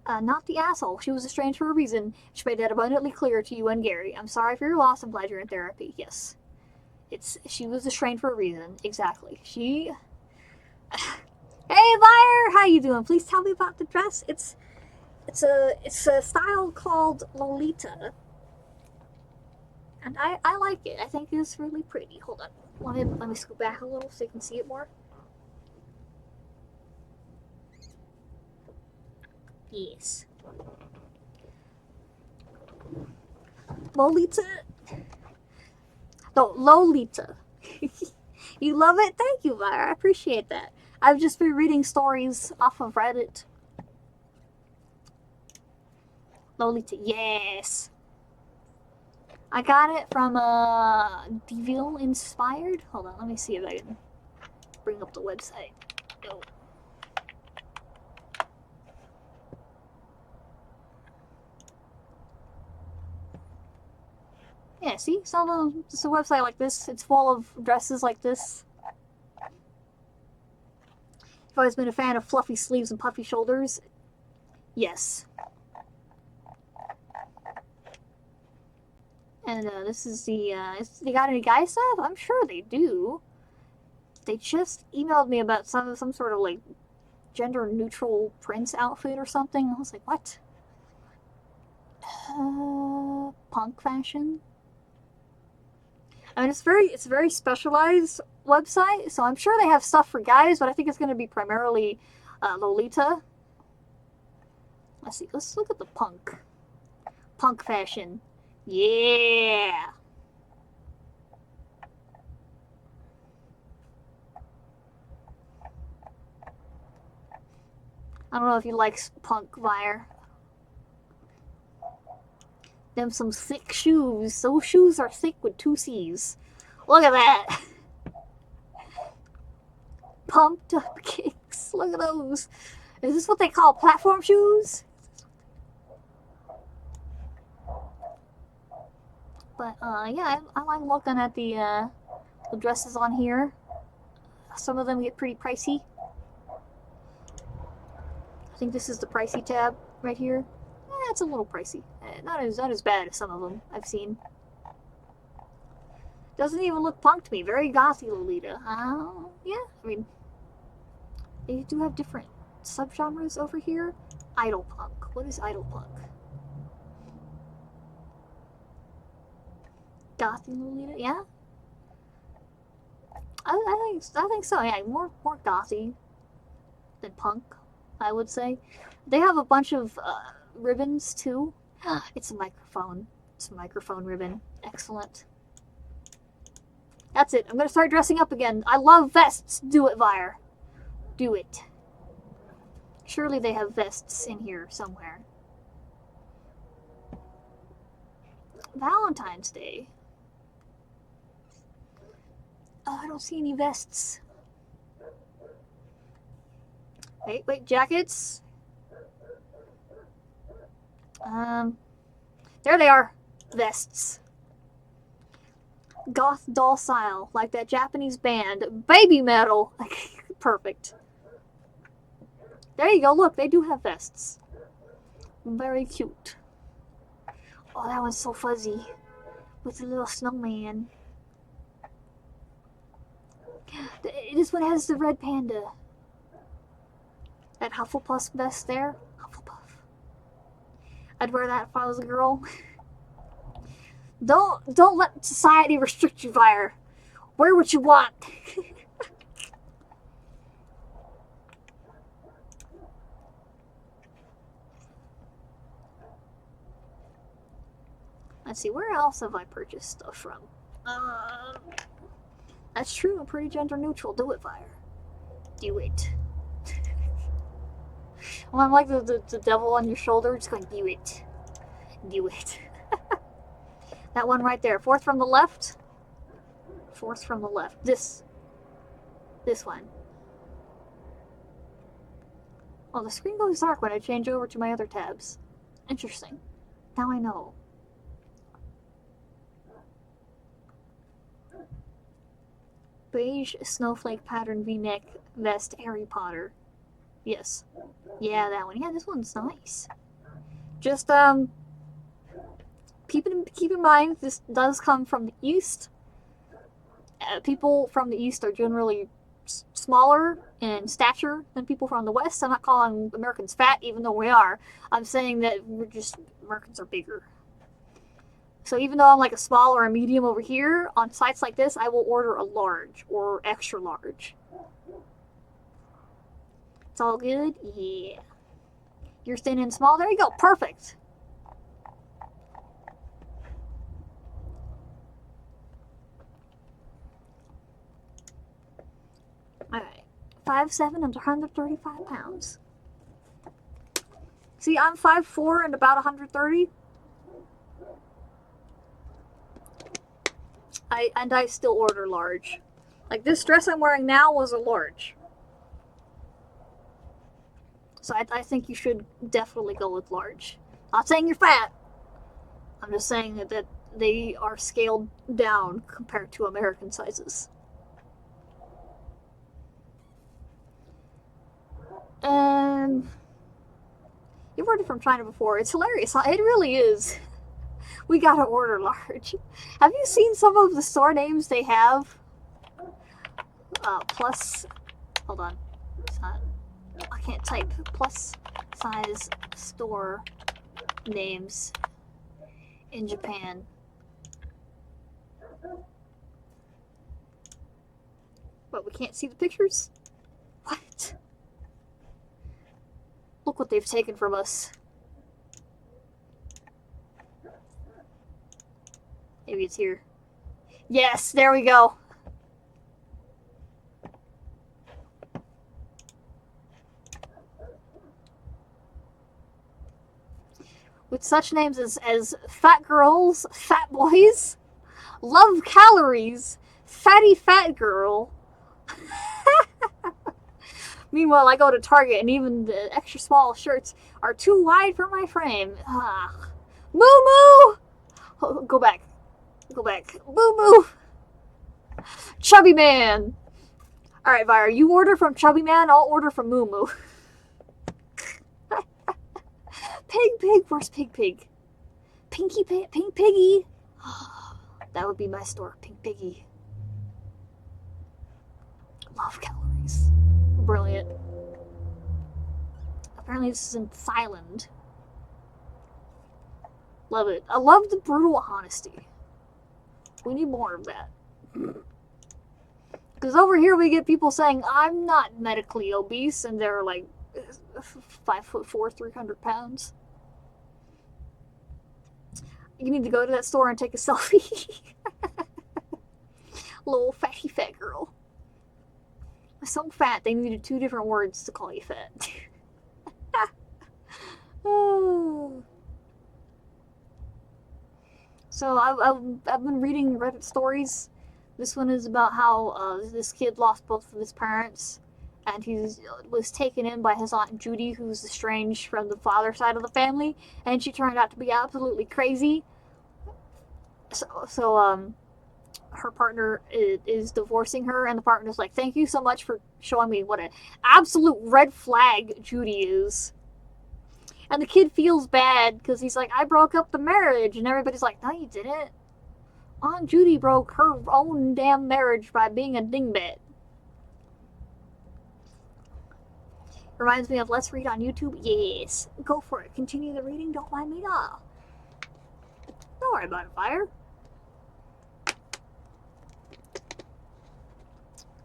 Speaker 1: Not the asshole. She was estranged for a reason. She made that abundantly clear to you and Gary. I'm sorry for your loss. I'm glad you're in therapy. Yes. She was estranged for a reason. Exactly. Hey, buyer! How you doing? Please tell me about the dress. It's a style called Lolita. And I like it. I think it's really pretty. Hold on. Let me scoot back a little so you can see it more. Yes. Lolita. No, Lolita. You love it? Thank you, Vire. I appreciate that. I've just been reading stories off of Reddit. Lolita, yes. I got it from Devil Inspired. Hold on, let me see if I can bring up the website. Oh. Yeah, see? It's a website like this. It's full of dresses like this. I've always been a fan of fluffy sleeves and puffy shoulders. Yes. And this is the, they got any guy stuff? I'm sure they do. They just emailed me about some sort of, like, gender-neutral Prince outfit or something. I was like, what? Punk fashion? I mean, it's a very specialized website, so I'm sure they have stuff for guys, but I think it's going to be primarily Lolita. Let's see, let's look at the punk fashion. Yeah. I don't know if you like punk, Vire. Them some thick shoes. Those shoes are thick with 2 C's. Look at that. Pumped up kicks. Look at those. Is this what they call platform shoes? But, yeah, I like looking at the dresses on here. Some of them get pretty pricey. I think this is the pricey tab right here. It's a little pricey. Not as bad as some of them I've seen. Doesn't even look punk to me. Very gothy Lolita. Yeah, I mean, they do have different subgenres over here. Idol punk. What is idol punk? Gothy Lolita, yeah. I think so. Yeah, more gothy than punk, I would say. They have a bunch of ribbons too. It's a microphone. It's a microphone ribbon. Excellent. That's it. I'm gonna start dressing up again. I love vests. Do it, Vire. Do it. Surely they have vests in here somewhere. Valentine's Day. Oh, I don't see any vests. Wait, jackets? There they are. Vests. Goth doll style, like that Japanese band. Baby metal. Perfect. There you go, look, they do have vests. Very cute. Oh, that one's so fuzzy. With a little snowman. This one has the red panda. That Hufflepuff vest there. Hufflepuff. I'd wear that if I was a girl. Don't let society restrict you, Vire. Wear what you want. Let's see, where else have I purchased stuff from? That's true, I'm pretty gender neutral. Do it, Vire. Do it. Well, I'm like the devil on your shoulder, just going, do it. Do it. That one right there. Fourth from the left. Fourth from the left. This one. Oh, the screen goes dark when I change over to my other tabs. Interesting. Now I know. Beige snowflake pattern v-neck vest Harry Potter. Yes. Yeah, that one. Yeah, this one's nice. Just, keep in mind, this does come from the East. People from the East are generally smaller in stature than people from the West. I'm not calling Americans fat, even though we are. I'm saying that Americans are bigger. So even though I'm like a small or a medium over here, on sites like this, I will order a large or extra large. It's all good? Yeah. You're thin and small? There you go. Perfect. 5'7" and 135 pounds. See, I'm 5'4" and about 130. I still order large. Like, this dress I'm wearing now was a large. So I think you should definitely go with large. Not saying you're fat. I'm just saying that they are scaled down compared to American sizes. You've ordered from China before. It's hilarious. It really is. We gotta order large. Have you seen some of the store names they have? Plus, hold on. I can't type. Plus size store names in Japan. But we can't see the pictures? What? Look what they've taken from us. Maybe it's here. Yes, there we go. With such names as fat girls, fat boys, love calories, fatty fat girl. Meanwhile, I go to Target and even the extra small shirts are too wide for my frame. Moo moo! Oh, go back. Go back. Moo moo! Chubby man! Alright, Vire, you order from Chubby Man, I'll order from Moo Moo. Pig, where's Pig? Pink Piggy. That would be my store, Pink Piggy. Love calories. Brilliant. Apparently this is in Thailand. Love it. I love the brutal honesty. We need more of that. Because over here we get people saying, I'm not medically obese, and they're like 5'4", 300 pounds. You need to go to that store and take a selfie. Little fatty fat girl. So fat, they needed 2 different words to call you fat. Oh. So I've been reading Reddit stories. This one is about how this kid lost both of his parents, and he was taken in by his Aunt Judy, who's estranged from the father side of the family, and she turned out to be absolutely crazy. So her partner is divorcing her, and the partner's like, thank you so much for showing me what an absolute red flag Judy is. And the kid feels bad because he's like, I broke up the marriage, and everybody's like, no, you didn't. Aunt Judy broke her own damn marriage by being a dingbat. Reminds me of Let's Read on YouTube. Yes. Go for it. Continue the reading. Don't mind me at all. Don't worry about it, Fire.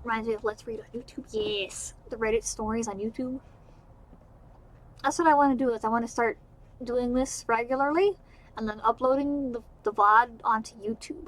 Speaker 1: Reminds me of Let's Read on YouTube. Yes. The Reddit stories on YouTube. That's what I want to do. Is I want to start doing this regularly and then uploading the VOD onto YouTube.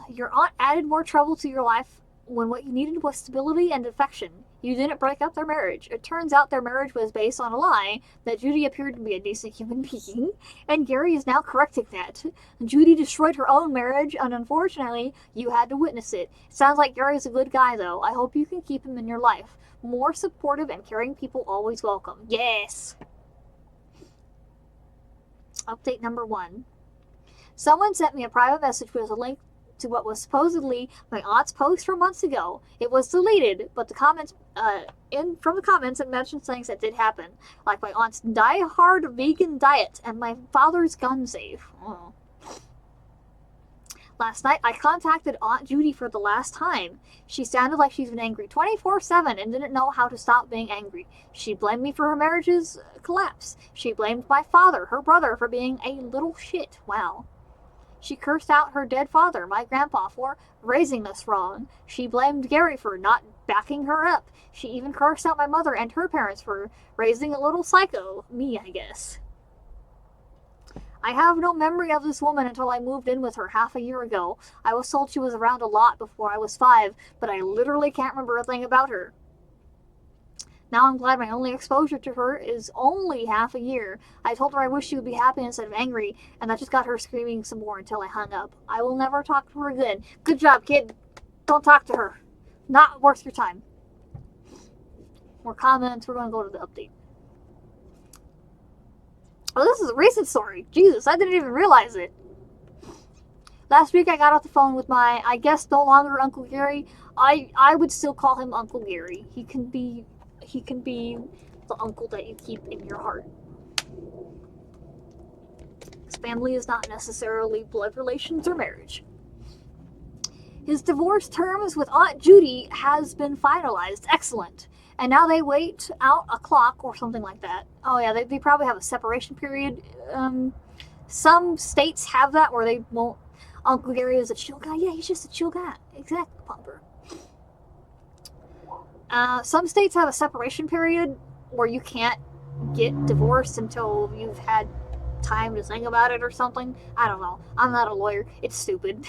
Speaker 1: Your aunt added more trouble to your life when what you needed was stability and affection. You didn't break up their marriage. It turns out their marriage was based on a lie, that Judy appeared to be a decent human being, and Gary is now correcting that. Judy destroyed her own marriage, and unfortunately, you had to witness it. Sounds like Gary's a good guy, though. I hope you can keep him in your life. More supportive and caring people always welcome. Yes! Update number 1. Someone sent me a private message with a link to what was supposedly my aunt's post from months ago. It was deleted, but the comments from the comments it mentioned things that did happen, like my aunt's die-hard vegan diet and my father's gun safe. Oh. Last night, I contacted Aunt Judy for the last time. She sounded like she's been angry 24/7 and didn't know how to stop being angry. She blamed me for her marriage's collapse. She blamed my father, her brother, for being a little shit. Wow. She cursed out her dead father, my grandpa, for raising us wrong. She blamed Gary for not backing her up. She even cursed out my mother and her parents for raising a little psycho. Me, I guess. I have no memory of this woman until I moved in with her half a year ago. I was told she was around a lot before I was 5, but I literally can't remember a thing about her. Now I'm glad my only exposure to her is only half a year. I told her I wish she would be happy instead of angry, and that just got her screaming some more until I hung up. I will never talk to her again. Good job, kid. Don't talk to her. Not worth your time. More comments. We're going to go to the update. Oh, this is a recent story. Jesus, I didn't even realize it. Last week I got off the phone with my, I guess no longer Uncle Gary. I would still call him Uncle Gary. He can be the uncle that you keep in your heart. His family is not necessarily blood relations or marriage. His divorce terms with Aunt Judy has been finalized. Excellent. And now they wait out a clock or something like that. Oh yeah, they probably have a separation period. Some states have that where they won't. Uncle Gary is a chill guy. Yeah, he's just a chill guy. Exactly, Pumper. Some states have a separation period where you can't get divorced until you've had time to think about it or something. I don't know. I'm not a lawyer. It's stupid.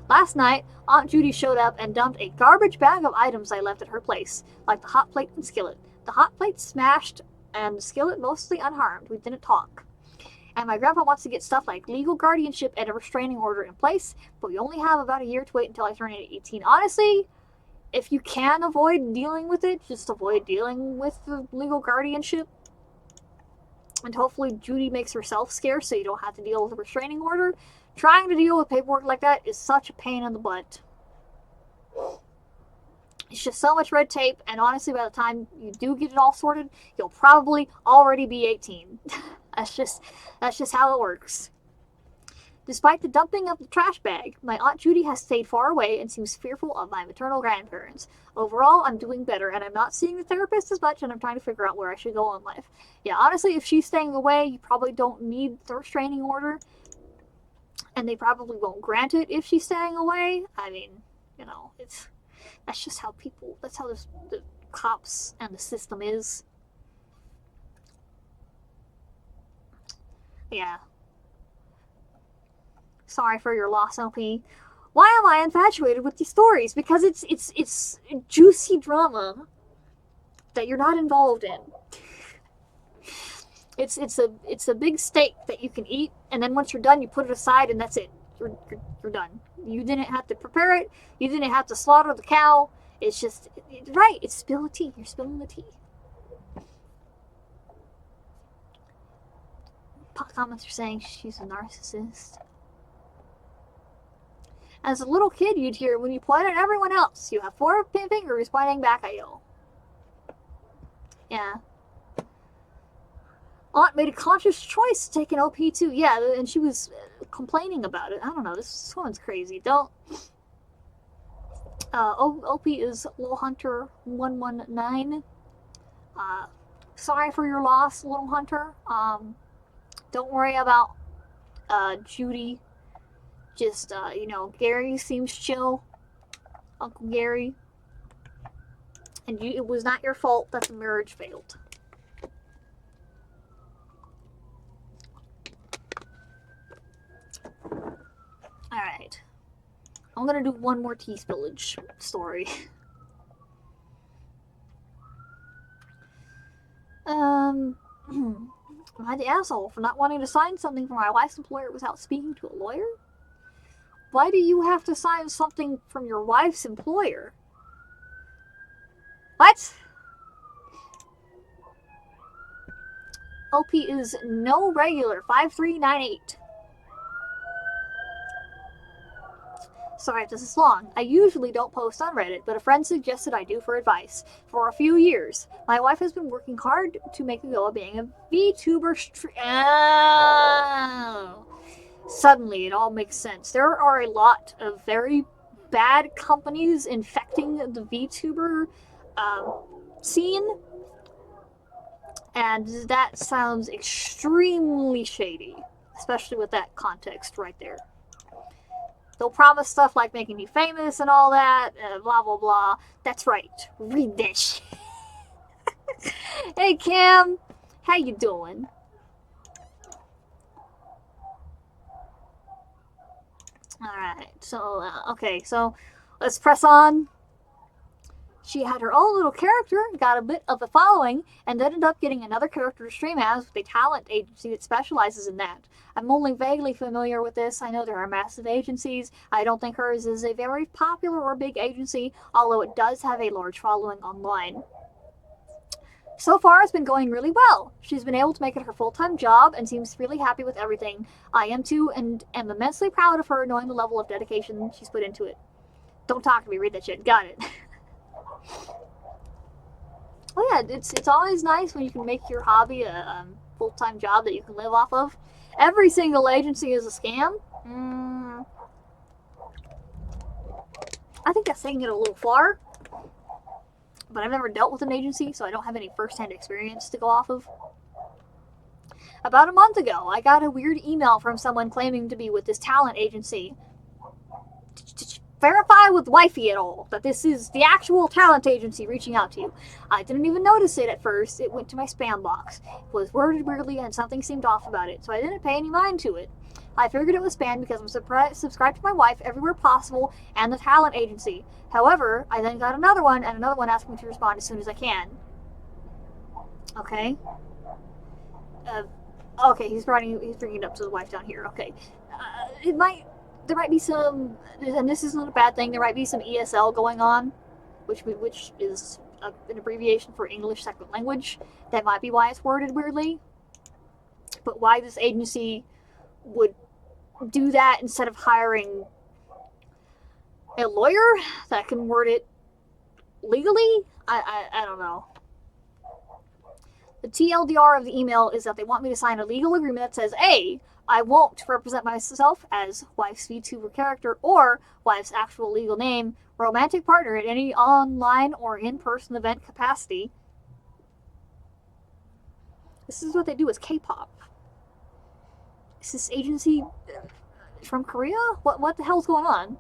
Speaker 1: Last night, Aunt Judy showed up and dumped a garbage bag of items I left at her place, like the hot plate and skillet. The hot plate smashed and the skillet mostly unharmed. We didn't talk. And my grandpa wants to get stuff like legal guardianship and a restraining order in place, but we only have about a year to wait until I turn 18. Honestly, if you can avoid dealing with it, just avoid dealing with the legal guardianship. And hopefully Judy makes herself scarce so you don't have to deal with a restraining order. Trying to deal with paperwork like that is such a pain in the butt. It's just so much red tape, and honestly, by the time you do get it all sorted, you'll probably already be 18. That's just how it works. Despite the dumping of the trash bag, my Aunt Judy has stayed far away and seems fearful of my maternal grandparents. Overall, I'm doing better, and I'm not seeing the therapist as much, and I'm trying to figure out where I should go in life. Yeah, honestly, if she's staying away, you probably don't need the restraining order. And they probably won't grant it if she's staying away. I mean, that's just how that's how the cops and the system is. Yeah. Sorry for your loss, LP. Why am I infatuated with these stories? Because it's juicy drama that you're not involved in. It's a big steak that you can eat, and then once you're done, you put it aside, and that's it. You're done. You didn't have to prepare it. You didn't have to slaughter the cow. It's just right. It's spill the tea. You're spilling the tea. Comments are saying she's a narcissist. As a little kid, you'd hear when you point at everyone else, you have 4 fingers pointing back at you. Yeah. Aunt made a conscious choice to take an OP too. Yeah, and she was complaining about it. I don't know. This woman's crazy. Don't. OP is Little Hunter 119. Sorry for your loss, Little Hunter. Don't worry about Judy. Just Gary seems chill. Uncle Gary. And it was not your fault that the marriage failed. Alright. I'm gonna do one more tea spillage story. Am I the asshole for not wanting to sign something for my wife's employer without speaking to a lawyer? Why do you have to sign something from your wife's employer? What? OP is no regular 5398. Sorry if this is long. I usually don't post on Reddit, but a friend suggested I do for advice. For a few years, my wife has been working hard to make a go of being a VTuber Suddenly, it all makes sense. There are a lot of very bad companies infecting the VTuber scene, and that sounds extremely shady, especially with that context right there. They'll promise stuff like making you famous and all that, blah, blah, blah. That's right. Read this. Hey, Cam. How you doing? Alright, so, okay, so let's press on. She had her own little character, got a bit of a following, and ended up getting another character to stream as with a talent agency that specializes in that. I'm only vaguely familiar with this. I know there are massive agencies. I don't think hers is a very popular or big agency, although it does have a large following online. So far, it's been going really well. She's been able to make it her full-time job and seems really happy with everything. I am too, and am immensely proud of her knowing the level of dedication she's put into it. Don't talk to me, read that shit. Got it. Oh yeah, it's always nice when you can make your hobby a full-time job that you can live off of. Every single agency is a scam. I think that's taking it a little far. But I've never dealt with an agency, so I don't have any first-hand experience to go off of. About a month ago, I got a weird email from someone claiming to be with this talent agency. Verify with wifey at all that this is the actual talent agency reaching out to you. I didn't even notice it at first. It went to my spam box. It was worded weirdly and something seemed off about it, so I didn't pay any mind to it. I figured it was spam because I'm subscribed to my wife everywhere possible and the talent agency. However, I then got another one and another one asking me to respond as soon as I can. Okay. Okay, he's bringing it up to the wife down here. Okay. There might be some, and this isn't a bad thing, there might be some ESL going on, which is an abbreviation for English Second Language. That might be why it's worded weirdly. But why this agency would do that instead of hiring a lawyer that can word it legally, I don't know. The TLDR of the email is that they want me to sign a legal agreement that says, A, I won't represent myself as wife's VTuber character or wife's actual legal name, romantic partner at any online or in-person event capacity. This is what they do with K-pop. Is this agency from Korea? What the hell's going on?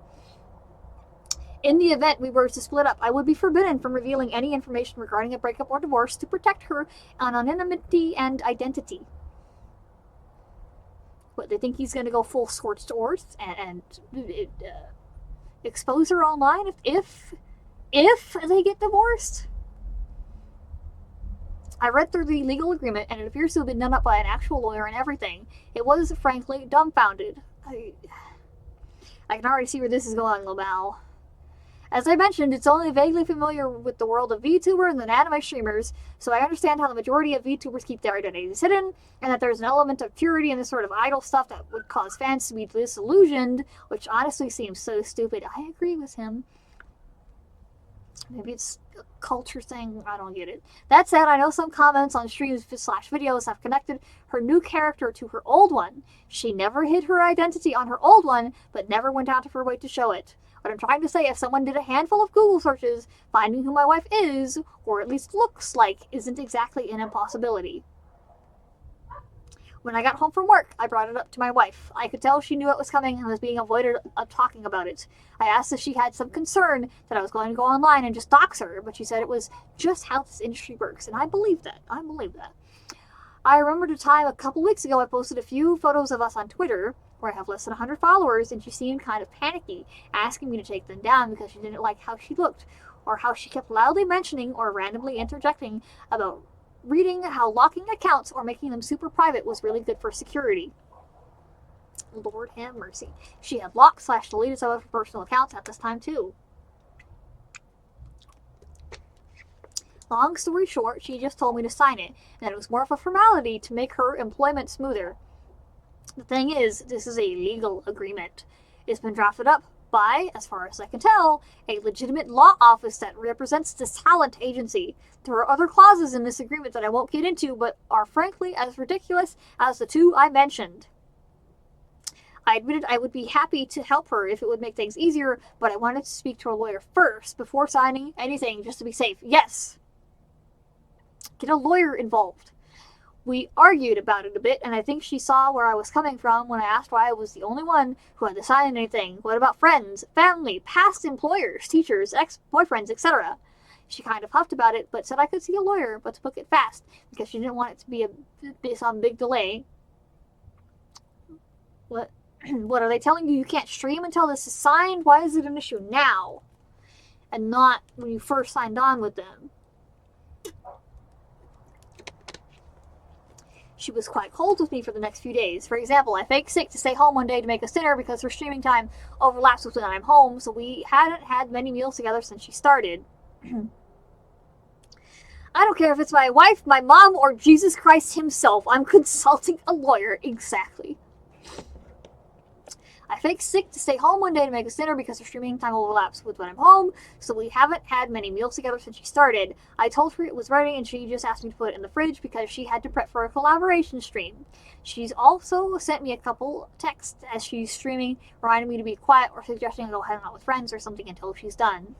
Speaker 1: In the event we were to split up, I would be forbidden from revealing any information regarding a breakup or divorce to protect her anonymity and identity. What, they think he's going to go full scorched earth and expose her online if they get divorced? I read through the legal agreement, and it appears to have been done up by an actual lawyer and everything. It was, frankly, dumbfounded. I can already see where this is going, Lamal. As I mentioned, it's only vaguely familiar with the world of VTubers and anime streamers, so I understand how the majority of VTubers keep their identities hidden, and that there's an element of purity in this sort of idol stuff that would cause fans to be disillusioned, which honestly seems so stupid. I agree with him. Maybe it's a culture thing, I don't get it. That said, I know some comments on streams/videos have connected her new character to her old one. She never hid her identity on her old one, but never went out of her way to show it. What I'm trying to say, if someone did a handful of Google searches, finding who my wife is, or at least looks like, isn't exactly an impossibility. When I got home from work, I brought it up to my wife. I could tell she knew it was coming and was being avoided of talking about it. I asked if she had some concern that I was going to go online and just dox her, but she said it was just how this industry works, and I believe that. I remembered a time a couple weeks ago I posted a few photos of us on Twitter, where I have less than 100 followers, and she seemed kind of panicky, asking me to take them down because she didn't like how she looked, or how she kept loudly mentioning or randomly interjecting about reading how locking accounts or making them super private was really good for security. Lord have mercy. She had locked/deleted some of her personal accounts at this time too. Long story short, she just told me to sign it, and that it was more of a formality to make her employment smoother. The thing is, this is a legal agreement. It's been drafted up by, as far as I can tell, a legitimate law office that represents this talent agency. There are other clauses in this agreement that I won't get into, but are frankly as ridiculous as the two I mentioned. I admitted I would be happy to help her if it would make things easier, but I wanted to speak to a lawyer first before signing anything just to be safe. Yes! Get a lawyer involved. We argued about it a bit, and I think she saw where I was coming from when I asked why I was the only one who had to sign anything. What about friends, family, past employers, teachers, ex-boyfriends, etc.? She kind of huffed about it, but said I could see a lawyer, but to book it fast, because she didn't want it to be some big delay. What? What, are they telling you can't stream until this is signed? Why is it an issue now? And not when you first signed on with them. She was quite cold with me for the next few days. For example, I faked sick to stay home one day to make us dinner because her streaming time overlaps with when I'm home, so we hadn't had many meals together since she started. I don't care if it's my wife, my mom, or Jesus Christ himself. I'm consulting a lawyer. Exactly. I faked sick to stay home one day to make us dinner because her streaming time overlaps with when I'm home, so we haven't had many meals together since she started. I told her it was ready and she just asked me to put it in the fridge because she had to prep for a collaboration stream. She's also sent me a couple texts as she's streaming, reminding me to be quiet or suggesting I go hang out with friends or something until she's done.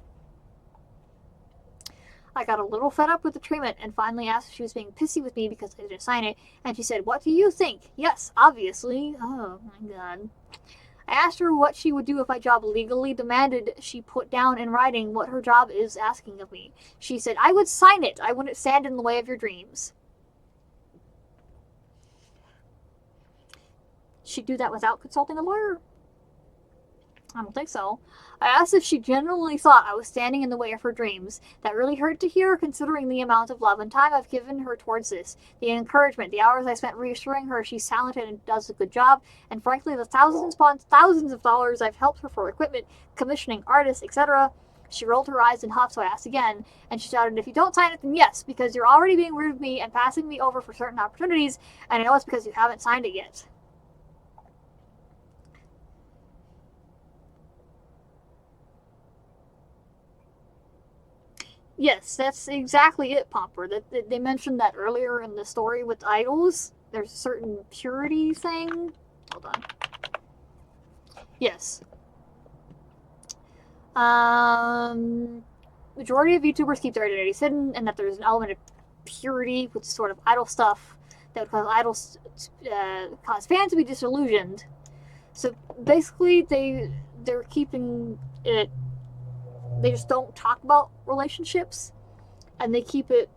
Speaker 1: I got a little fed up with the treatment and finally asked if she was being pissy with me because I didn't sign it, and she said, "What do you think?" Yes, obviously. Oh my god. I asked her what she would do if my job legally demanded she put down in writing what her job is asking of me. She said, "I would sign it. I wouldn't stand in the way of your dreams." She'd do that without consulting a lawyer? I don't think so. I asked if she genuinely thought I was standing in the way of her dreams. That really hurt to hear, considering the amount of love and time I've given her towards this. The encouragement, the hours I spent reassuring her she's talented and does a good job, and frankly the thousands upon thousands of dollars I've helped her for equipment, commissioning artists, etc. She rolled her eyes and huffed, so I asked again, and she shouted, "If you don't sign it, then yes, because you're already being rude with me and passing me over for certain opportunities, and I know it's because you haven't signed it yet." Yes, that's exactly it, Pomper. That they mentioned that earlier in the story with idols. There's a certain purity thing. Hold on. Yes. Majority of YouTubers keep their identities hidden, and that there's an element of purity with sort of idol stuff that would cause idols cause fans to be disillusioned. So basically, they're keeping it. They just don't talk about relationships, and they keep it,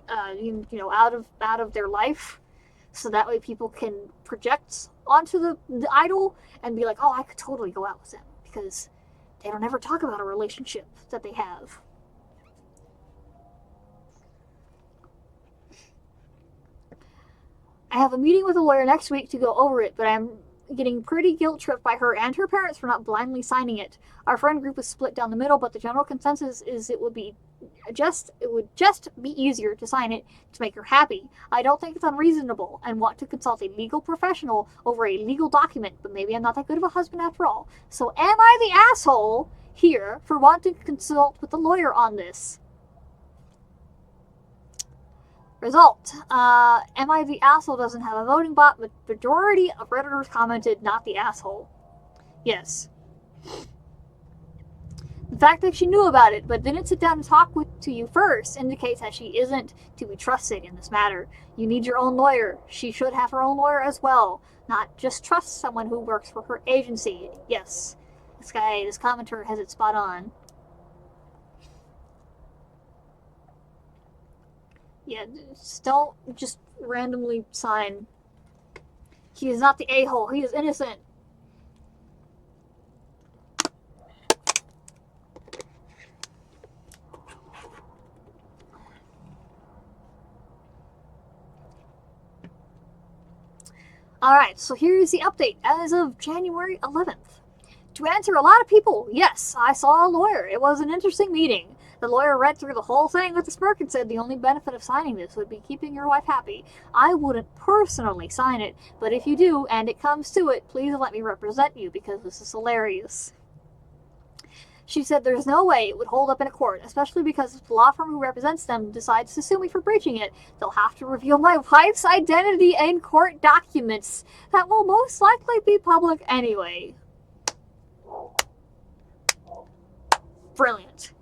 Speaker 1: out of their life, so that way people can project onto the idol and be like, "Oh, I could totally go out with them," because they don't ever talk about a relationship that they have. I have a meeting with a lawyer next week to go over it, but I'm getting pretty guilt tripped by her and her parents for not blindly signing it. Our friend group was split down the middle, but the general consensus is it would just be easier to sign it to make her happy. I don't think it's unreasonable and want to consult a legal professional over a legal document, but maybe I'm not that good of a husband after all. So am I the asshole here for wanting to consult with a lawyer on this? Result. Am I the asshole doesn't have a voting bot, but majority of Redditors commented not the asshole. Yes. The fact that she knew about it but didn't sit down and talk to you first indicates that she isn't to be trusted in this matter. You need your own lawyer. She should have her own lawyer as well, not just trust someone who works for her agency. Yes, this commenter has it spot on. Yeah, don't just randomly sign. He is not the a-hole. He is innocent. Alright, so here's the update as of January 11th. To answer a lot of people, yes, I saw a lawyer. It was an interesting meeting. The lawyer read through the whole thing with a smirk and said the only benefit of signing this would be keeping your wife happy. I wouldn't personally sign it, but if you do, and it comes to it, please let me represent you because this is hilarious. She said there's no way it would hold up in a court, especially because if the law firm who represents them decides to sue me for breaching it, they'll have to reveal my wife's identity in court documents that will most likely be public anyway. Brilliant.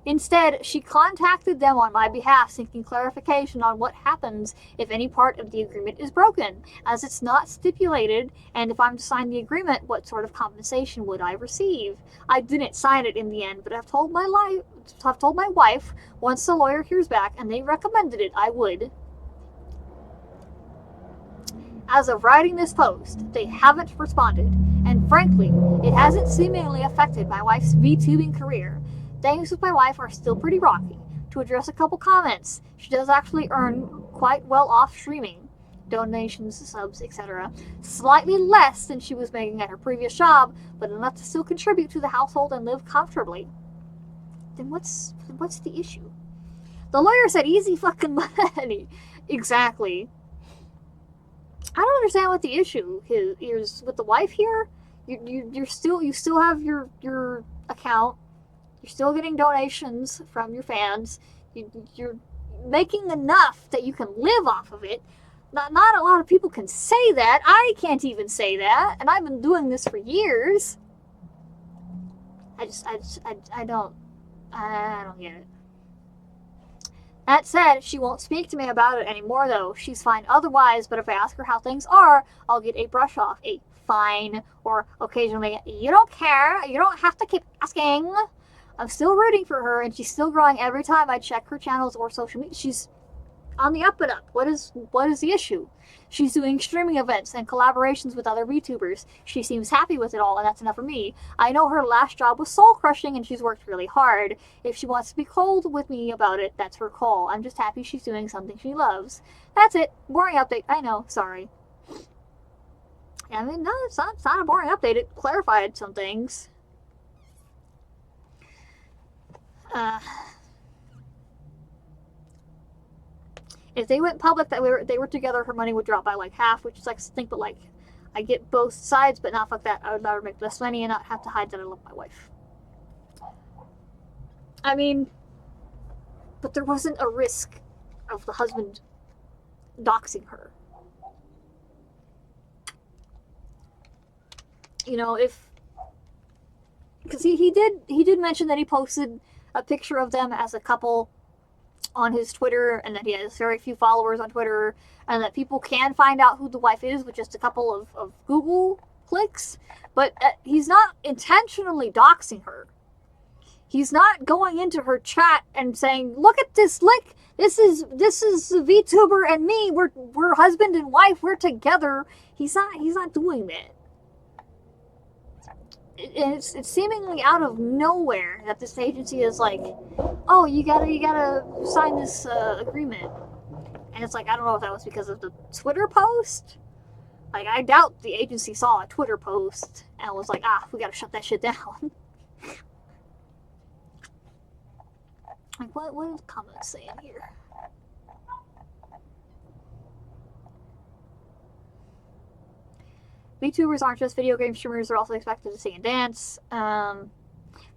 Speaker 1: Instead, she contacted them on my behalf seeking clarification on what happens if any part of the agreement is broken, as it's not stipulated, and if I'm to sign the agreement, what sort of compensation would I receive? I didn't sign it in the end, but I've told my wife once the lawyer hears back and they recommended it, I would. As of writing this post, they haven't responded, and frankly, it hasn't seemingly affected my wife's VTubing career. Things with my wife are still pretty rocky. To address a couple comments, she does actually earn quite well off streaming, donations, subs, etc. Slightly less than she was making at her previous job, but enough to still contribute to the household and live comfortably. Then what's the issue? The lawyer said easy fucking money. Exactly. I don't understand what the issue is with the wife here. You still have your account. You're still getting donations from your fans. You're making enough that you can live off of it. Not a lot of people can say that. I can't even say that, and I've been doing this for years. I don't get it. That said, she won't speak to me about it anymore, though. She's fine otherwise, but if I ask her how things are, I'll get a brush off, a fine, or occasionally, you don't care, you don't have to keep asking. I'm still rooting for her, and she's still growing every time I check her channels or social media. She's on the up and up. What is the issue? She's doing streaming events and collaborations with other VTubers. She seems happy with it all, and that's enough for me. I know her last job was soul-crushing, and she's worked really hard. If she wants to be cold with me about it, that's her call. I'm just happy she's doing something she loves. That's it. Boring update. I know. Sorry. I mean, no, it's not a boring update. It clarified some things. If they went public that they were together, her money would drop by like half, which is like think, but like I get both sides, but not fuck that. I would rather make less money and not have to hide that I love my wife. I mean, but there wasn't a risk of the husband doxing her. You know, because he did mention that he posted a picture of them as a couple on his Twitter, and that he has very few followers on Twitter, and that people can find out who the wife is with just a couple of Google clicks, but he's not intentionally doxing her. He's not going into her chat and saying, look at this link, this is the VTuber and me, we're husband and wife, we're together. He's not doing that. It's seemingly out of nowhere that this agency is like, oh, you gotta sign this agreement, and it's like, I don't know if that was because of the Twitter post. Like, I doubt the agency saw a Twitter post and was like, we gotta shut that shit down. Like, what are the comments saying here? VTubers aren't just video game streamers, they're also expected to sing and dance.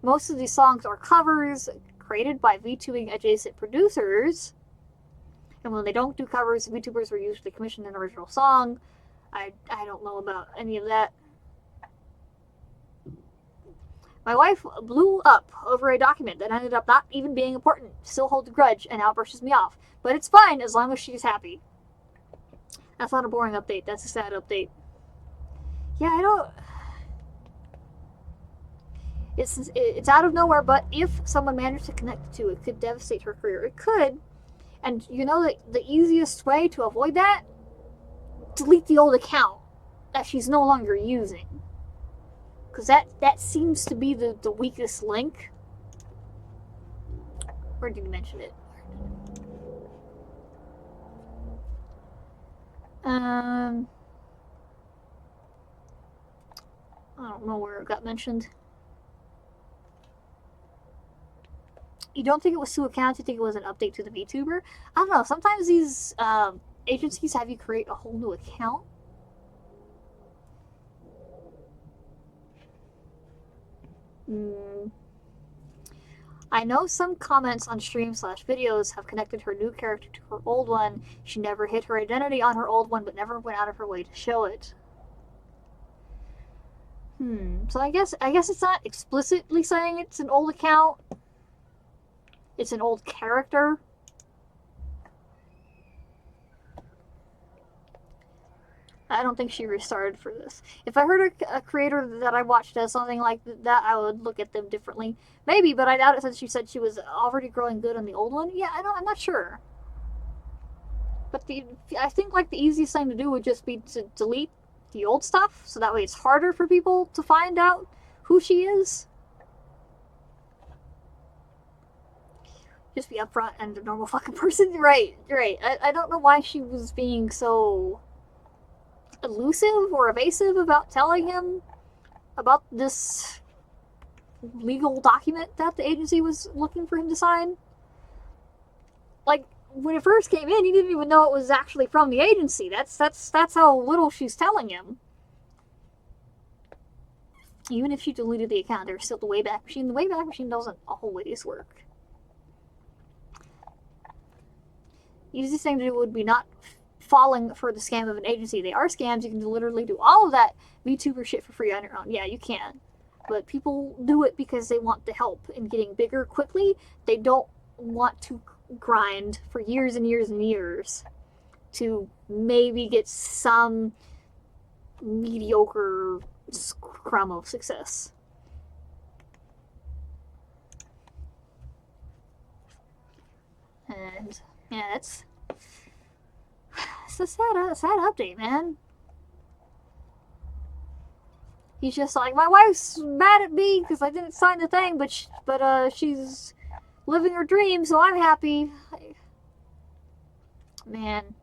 Speaker 1: Most of these songs are covers created by VTubing adjacent producers. And when they don't do covers, VTubers are usually commissioned an original song. I don't know about any of that. My wife blew up over a document that ended up not even being important. Still holds a grudge and now brushes me off. But it's fine as long as she's happy. That's not a boring update, that's a sad update. Yeah, I don't... It's out of nowhere, but if someone managed to connect to it, could devastate her career. It could. And you know the easiest way to avoid that? Delete the old account that she's no longer using. Because that seems to be the weakest link. Where did you mention it? I don't know where it got mentioned. You don't think it was two accounts, you think it was an update to the VTuber? I don't know, sometimes these agencies have you create a whole new account. I know some comments on stream/videos have connected her new character to her old one. She never hid her identity on her old one, but never went out of her way to show it. So I guess it's not explicitly saying it's an old account. It's an old character. I don't think she restarted for this. If I heard a creator that I watched does something like that, I would look at them differently. Maybe, but I doubt it since she said she was already growing good on the old one. Yeah, I'm not sure. But I think like the easiest thing to do would just be to delete the old stuff, so that way it's harder for people to find out who she is. Just be upfront and a normal fucking person. Right. I don't know why she was being so elusive or evasive about telling him about this legal document that the agency was looking for him to sign. Like, when it first came in, he didn't even know it was actually from the agency. That's how little she's telling him. Even if she deleted the account, there's still the Wayback Machine. The Wayback Machine doesn't always work. The easiest thing to do would be not falling for the scam of an agency. They are scams. You can literally do all of that VTuber shit for free on your own. Yeah, you can. But people do it because they want the help in getting bigger quickly. They don't want to grind for years and years and years to maybe get some mediocre crumb of success. And yeah, it's a sad update, man. He's just like, my wife's mad at me because I didn't sign the thing, but she's living her dream, so I'm happy. Man.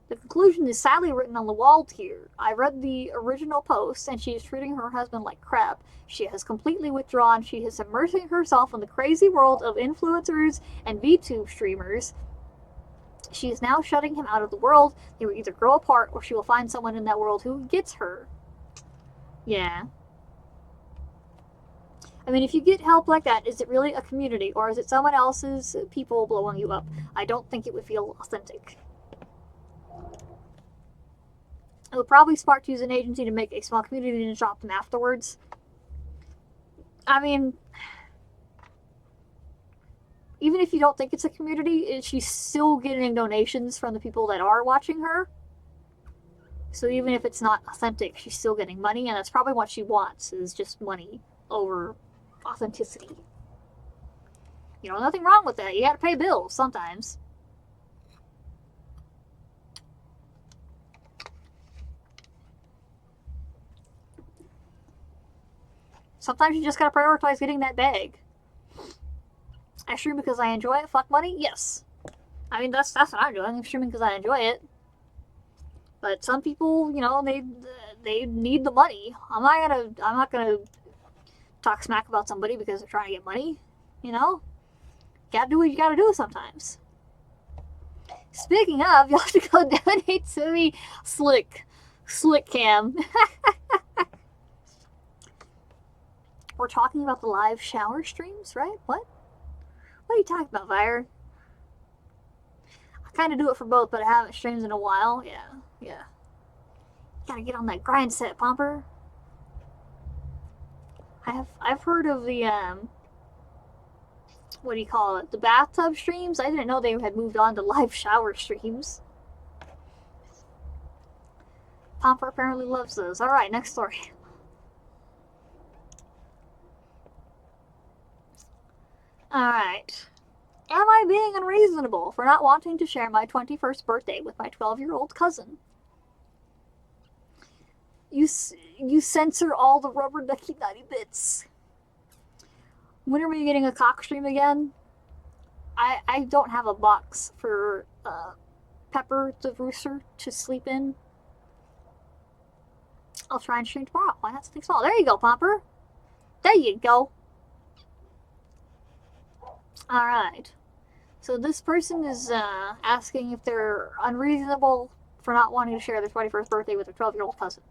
Speaker 1: The conclusion is sadly written on the wall here. I read the original post, and she is treating her husband like crap. She has completely withdrawn. She is immersing herself in the crazy world of influencers and VTube streamers. She is now shutting him out of the world. They will either grow apart, or she will find someone in that world who gets her. Yeah. I mean, if you get help like that, is it really a community, or is it someone else's people blowing you up? I don't think it would feel authentic. It would probably spark to use an agency to make a small community and drop them afterwards. I mean, even if you don't think it's a community, she's still getting donations from the people that are watching her. So even if it's not authentic, she's still getting money, and that's probably what she wants, is just money over authenticity. You know, nothing wrong with that. You gotta pay bills sometimes. Sometimes you just gotta prioritize getting that bag. I stream because I enjoy it. Fuck money? Yes. I mean, that's what I'm doing. I'm streaming because I enjoy it. But some people, you know, they need the money. I'm not gonna talk smack about somebody because they're trying to get money. You know, gotta do what you gotta do sometimes. Speaking of, you'll have to go donate to me, Slick Cam. We're talking about the live shower streams, right? What? What are you talking about, Fire? I kind of do it for both, but I haven't streamed in a while. Yeah. Gotta get on that grind set, Pomper. I've heard of the what do you call it? The bathtub streams. I didn't know they had moved on to live shower streams. Pomper apparently loves those. All right, next story. Alright. Am I being unreasonable for not wanting to share my 21st birthday with my 12-year-old cousin? You censor all the rubber ducky nutty bits. When are we getting a cock stream again? I don't have a box for Pepper the rooster to sleep in. I'll try and stream tomorrow. Why not something small? There you go, Pomper. There you go. Alright. So this person is asking if they're unreasonable for not wanting to share their 21st birthday with their 12-year-old cousin.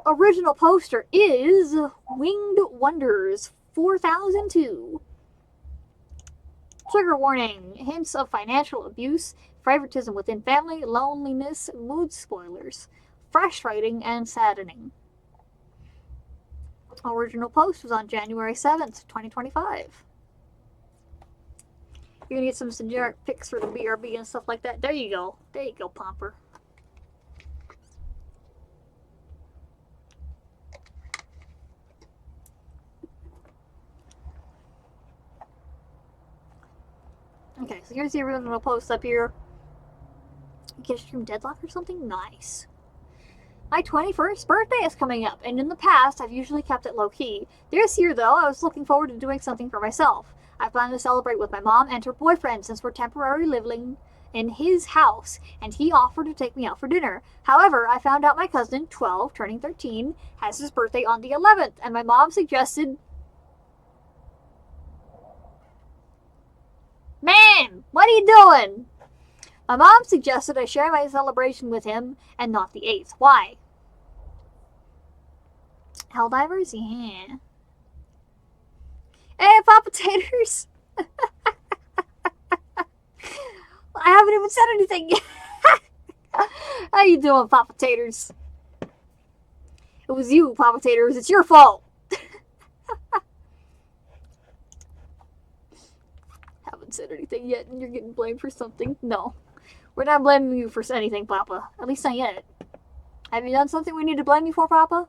Speaker 1: Original poster is Winged Wonders 4002. Trigger warning. Hints of financial abuse, favoritism within family, loneliness, mood spoilers. Frustrating and saddening. Original post was on January 7th, 2025. You're gonna get some generic pics for the BRB and stuff like that. There you go. There you go, Pomper. Okay, so here's the original post up here. Get stream deadlock or something? Nice. My 21st birthday is coming up, and in the past, I've usually kept it low-key. This year, though, I was looking forward to doing something for myself. I plan to celebrate with my mom and her boyfriend since we're temporarily living in his house, and he offered to take me out for dinner. However, I found out my cousin, 12, turning 13, has his birthday on the 11th, and my mom suggested... Man, what are you doing? My mom suggested I share my celebration with him and not the 8th. Why? Helldivers? Yeah. Hey, Papa Taters! I haven't even said anything yet. How you doing, Papa Taters? It was you, Papa Taters. It's your fault. Haven't said anything yet, and you're getting blamed for something. No. We're not blaming you for anything, Papa. At least not yet. Have you done something we need to blame you for, Papa?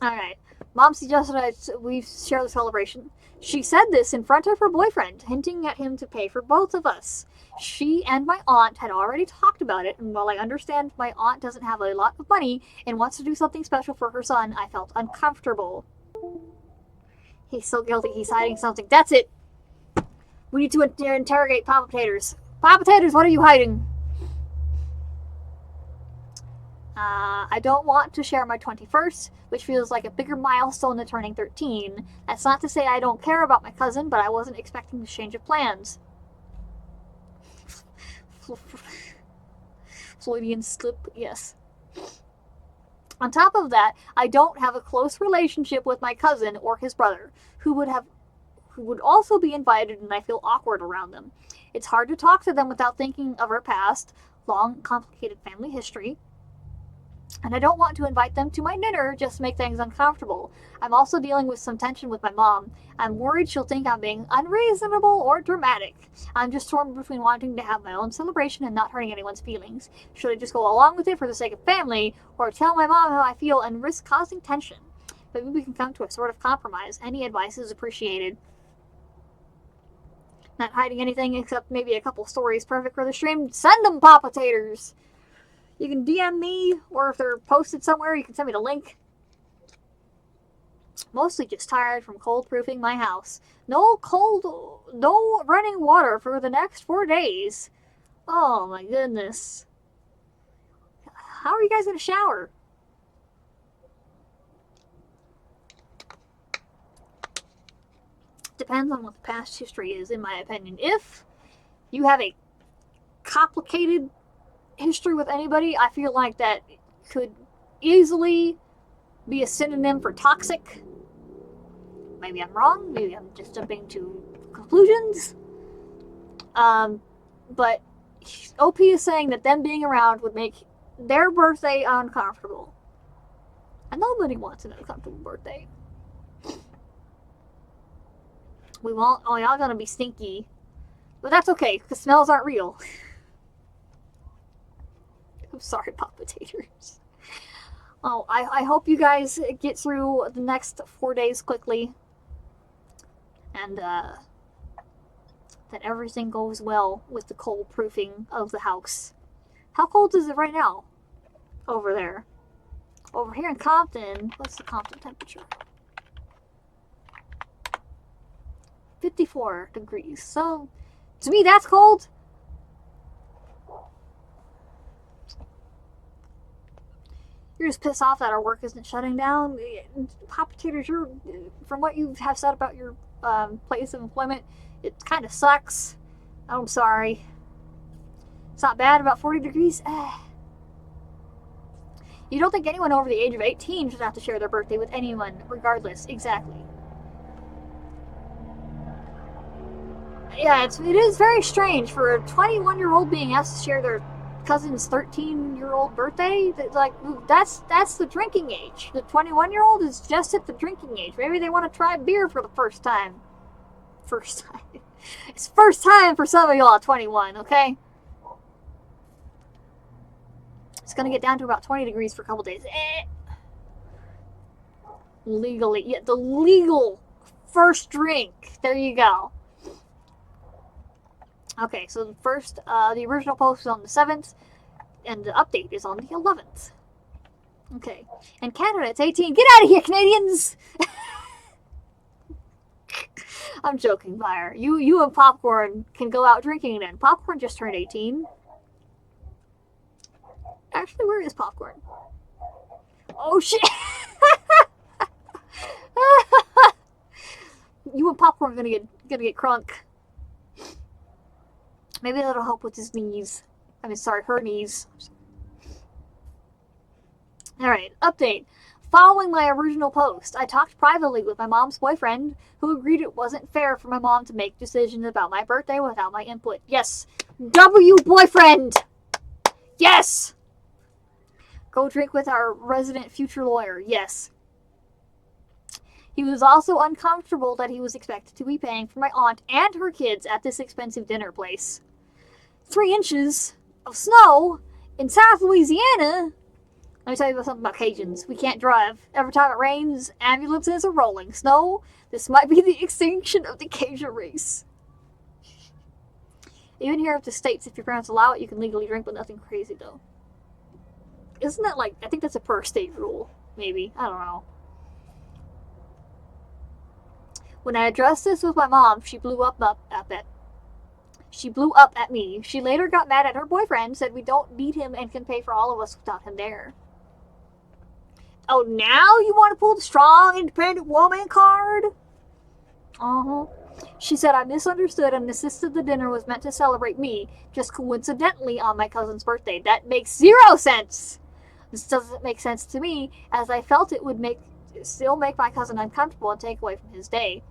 Speaker 1: Alright. Mom suggested we share the celebration. She said this in front of her boyfriend, hinting at him to pay for both of us. She and my aunt had already talked about it, and while I understand my aunt doesn't have a lot of money and wants to do something special for her son, I felt uncomfortable. He's so guilty, he's hiding something. That's it! We need to interrogate Papa Taters. Papa Taters, what are you hiding? I don't want to share my 21st, which feels like a bigger milestone than turning 13. That's not to say I don't care about my cousin, but I wasn't expecting this change of plans. Freudian slip, yes. On top of that, I don't have a close relationship with my cousin or his brother, who would also be invited, and I feel awkward around them. It's hard to talk to them without thinking of our past, long, complicated family history. And I don't want to invite them to my dinner just to make things uncomfortable. I'm also dealing with some tension with my mom. I'm worried she'll think I'm being unreasonable or dramatic. I'm just torn between wanting to have my own celebration and not hurting anyone's feelings. Should I just go along with it for the sake of family, or tell my mom how I feel and risk causing tension? Maybe we can come to a sort of compromise. Any advice is appreciated. Not hiding anything except maybe a couple stories perfect for the stream. Send them, Papa Taters! You can DM me, or if they're posted somewhere, you can send me the link. Mostly just tired from cold proofing my house. No running water for the next 4 days. Oh my goodness. How are you guys going to shower? Depends on what the past history is, in my opinion. If you have a complicated history with anybody, I feel like that could easily be a synonym for toxic. Maybe I'm wrong. Maybe I'm just jumping to conclusions. But OP is saying that them being around would make their birthday uncomfortable. And nobody wants an uncomfortable birthday. We won't. Oh, y'all gonna be stinky. But that's okay, because smells aren't real. I'm sorry, Papa Taters. Oh, I hope you guys get through the next 4 days quickly. And, that everything goes well with the cold proofing of the house. How cold is it right now? Over there. Over here in Compton, what's the Compton temperature? 54 degrees. So, to me, that's cold. You're just pissed off that our work isn't shutting down. Papa Taters, from what you have said about your place of employment, it kind of sucks. I'm sorry. It's not bad, about 40 degrees. You don't think anyone over the age of 18 should have to share their birthday with anyone, regardless. Exactly. Yeah, it is very strange for a 21-year-old being asked to share their cousin's 13-year-old birthday. Like, that's the drinking age. The 21-year-old is just at the drinking age. Maybe they want to try beer for the first time. First time. It's first time for some of y'all at 21, okay? It's gonna get down to about 20 degrees for a couple days. Legally. Yeah, the legal first drink. There you go. Okay, so the first, the original post was on the 7th, and the update is on the 11th. Okay. And Canada, it's 18. Get out of here, Canadians! I'm joking, Fire. You and Popcorn can go out drinking then. Popcorn just turned 18. Actually, where is Popcorn? Oh, shit! You and Popcorn are gonna get crunk. Maybe that'll help with his knees. I mean, sorry, her knees. Alright, update. Following my original post, I talked privately with my mom's boyfriend, who agreed it wasn't fair for my mom to make decisions about my birthday without my input. Yes! W boyfriend! Yes! Go drink with our resident future lawyer. Yes. He was also uncomfortable that he was expected to be paying for my aunt and her kids at this expensive dinner place. 3 inches of snow in South Louisiana. Let me tell you about something about Cajuns. We can't drive. Every time it rains, ambulances are rolling. Snow, this might be the extinction of the Cajun race. Even here at the States, if your parents allow it, you can legally drink, but nothing crazy, though. Isn't that like, I think that's a per state rule, maybe. I don't know. When I addressed this with my mom, she blew up at me. She later got mad at her boyfriend, said we don't need him and can pay for all of us without him there. Oh, now you want to pull the strong, independent woman card? Uh-huh. She said I misunderstood and insisted the dinner was meant to celebrate me, just coincidentally on my cousin's birthday. That makes 0 sense! This doesn't make sense to me, as I felt it would still make my cousin uncomfortable and take away from his day.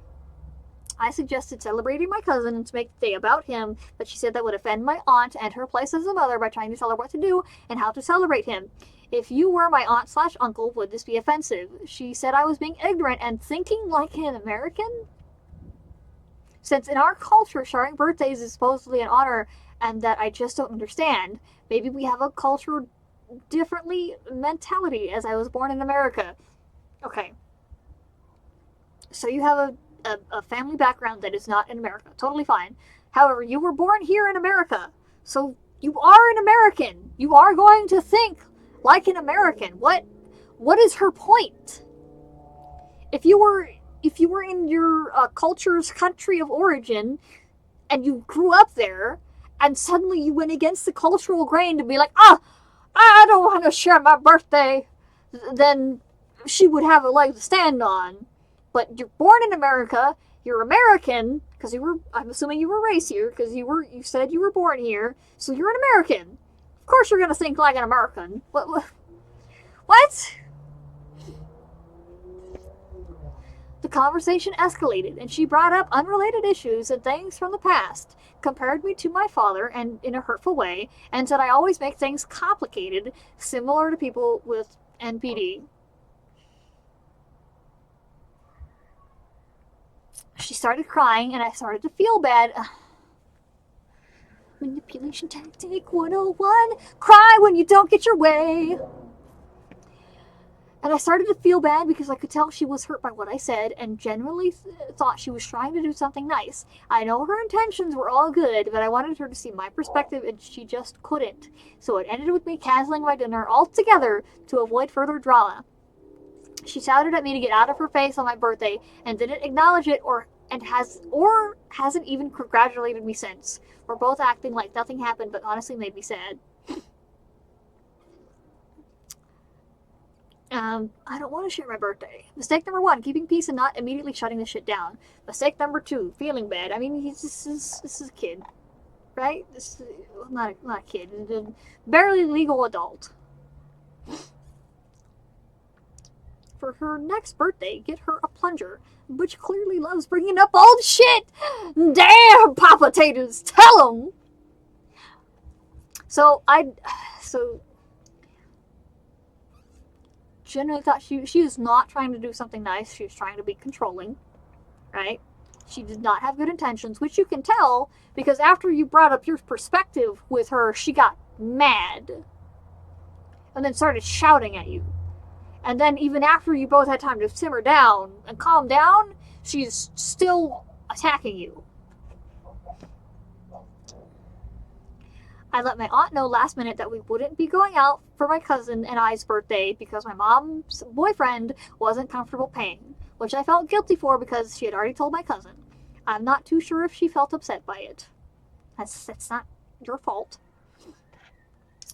Speaker 1: I suggested celebrating my cousin and to make the day about him, but she said that would offend my aunt and her place as a mother by trying to tell her what to do and how to celebrate him. If you were my aunt/uncle, would this be offensive? She said I was being ignorant and thinking like an American? Since in our culture, sharing birthdays is supposedly an honor and that I just don't understand, maybe we have a culture differently mentality as I was born in America. Okay. So you have a family background that is not in America. Totally fine. However, you were born here in America. So you are an American. You are going to think like an American. What is her point? If you were in your culture's country of origin and you grew up there and suddenly you went against the cultural grain to be like, I don't want to share my birthday, then she would have a leg to stand on. But you're born in America, you're American, because I'm assuming you were raised here, because you said you were born here, so you're an American. Of course you're going to think like an American. What? The conversation escalated, and she brought up unrelated issues and things from the past, compared me to my father and in a hurtful way, and said I always make things complicated, similar to people with NPD. She started crying, and I started to feel bad. Manipulation tactic 101. Cry when you don't get your way. And I started to feel bad because I could tell she was hurt by what I said and genuinely thought she was trying to do something nice. I know her intentions were all good, but I wanted her to see my perspective and she just couldn't. So it ended with me canceling my dinner altogether to avoid further drama. She shouted at me to get out of her face on my birthday and didn't acknowledge it hasn't even congratulated me since. We're both acting like nothing happened, but honestly made me sad. I don't want to share my birthday. Mistake number 1, keeping peace and not immediately shutting the shit down. Mistake number 2, feeling bad. I mean, this is a kid, right? This is not a kid, a barely legal adult. For her next birthday, get her a plunger, which clearly loves bringing up old shit. Damn, Papa Taters, tell him. So genuinely thought she was not trying to do something nice. She was trying to be controlling, right? She did not have good intentions, which you can tell because after you brought up your perspective with her, she got mad and then started shouting at you. And then even after you both had time to simmer down and calm down, she's still attacking you. I let my aunt know last minute that we wouldn't be going out for my cousin and I's birthday because my mom's boyfriend wasn't comfortable paying, which I felt guilty for because she had already told my cousin. I'm not too sure if she felt upset by it. That's not your fault.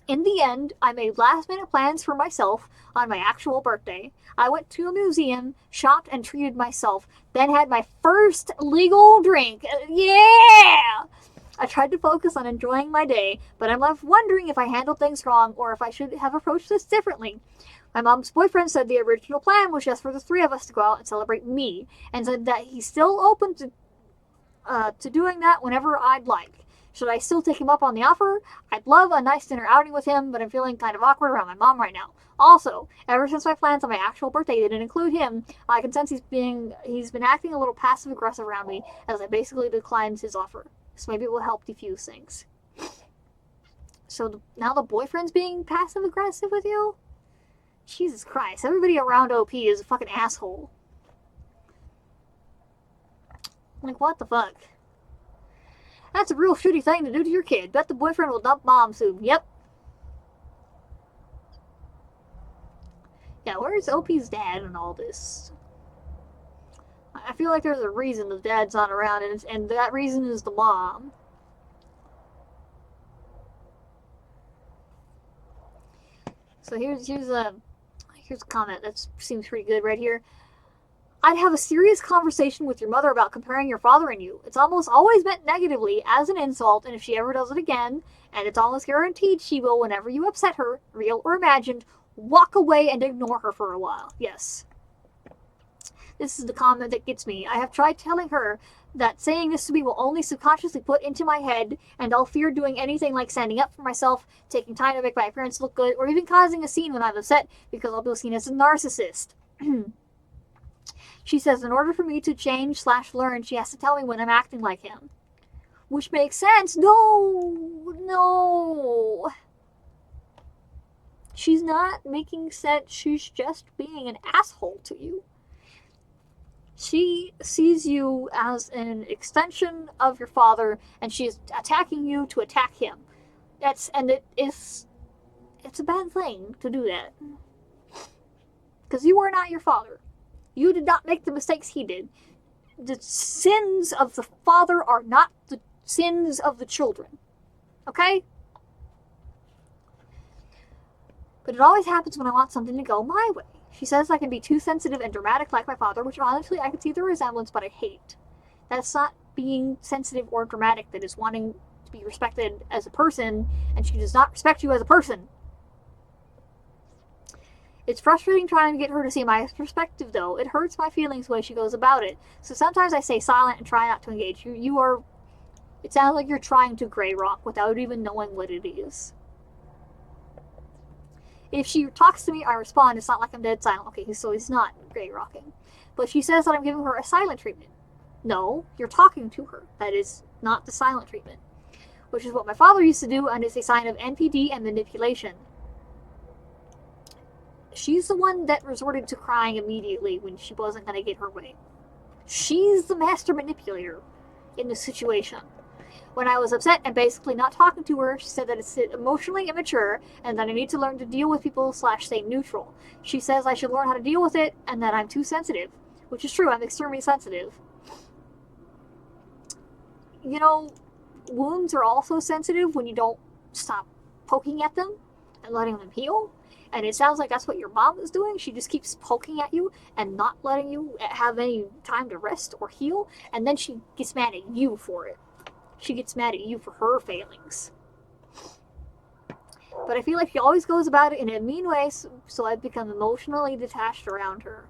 Speaker 1: In the end, I made last-minute plans for myself on my actual birthday. I went to a museum, shopped, and treated myself, then had my first legal drink. Yeah! I tried to focus on enjoying my day, but I'm left wondering if I handled things wrong or if I should have approached this differently. My mom's boyfriend said the original plan was just for the three of us to go out and celebrate me, and said that he's still open to doing that whenever I'd like. Should I still take him up on the offer? I'd love a nice dinner outing with him, but I'm feeling kind of awkward around my mom right now. Also, ever since my plans on my actual birthday didn't include him, I can sense he's been acting a little passive-aggressive around me as I basically declined his offer. So maybe it will help defuse things. So now the boyfriend's being passive-aggressive with you? Jesus Christ, everybody around OP is a fucking asshole. Like, what the fuck? That's a real shitty thing to do to your kid. Bet the boyfriend will dump mom soon. Yep. Yeah, where's OP's dad in all this? I feel like there's a reason the dad's not around, and that reason is the mom. So here's a comment that seems pretty good right here. I'd have a serious conversation with your mother about comparing your father and you. It's almost always meant negatively as an insult, and if she ever does it again, and it's almost guaranteed she will whenever you upset her, real or imagined, walk away and ignore her for a while. Yes. This is the comment that gets me. I have tried telling her that saying this to me will only subconsciously put into my head, and I'll fear doing anything like standing up for myself, taking time to make my appearance look good, or even causing a scene when I'm upset because I'll be seen as a narcissist. She says in order for me to change/learn, she has to tell me when I'm acting like him. Which makes sense. No. She's not making sense. She's just being an asshole to you. She sees you as an extension of your father, and she's attacking you to attack him. It's a bad thing to do that. Because you are not your father. You did not make the mistakes he did. The sins of the father are not the sins of the children. Okay? But it always happens when I want something to go my way. She says I can be too sensitive and dramatic like my father, which honestly I can see the resemblance, but I hate. That's not being sensitive or dramatic. That is wanting to be respected as a person, and she does not respect you as a person. It's frustrating trying to get her to see my perspective, though. It hurts my feelings the way she goes about it. So sometimes I stay silent and try not to engage. It sounds like you're trying to gray rock without even knowing what it is. If she talks to me, I respond. It's not like I'm dead silent. Okay, so he's not gray rocking. But she says that I'm giving her a silent treatment. No, you're talking to her. That is not the silent treatment. Which is what my father used to do, and is a sign of NPD and manipulation. She's the one that resorted to crying immediately when she wasn't going to get her way. She's the master manipulator in the situation. When I was upset and basically not talking to her, she said that it's emotionally immature and that I need to learn to deal with people / stay neutral. She says I should learn how to deal with it and that I'm too sensitive. Which is true, I'm extremely sensitive. You know, wounds are also sensitive when you don't stop poking at them and letting them heal. And it sounds like that's what your mom is doing. She just keeps poking at you and not letting you have any time to rest or heal. And then she gets mad at you for it. She gets mad at you for her failings. But I feel like she always goes about it in a mean way, so I've become emotionally detached around her.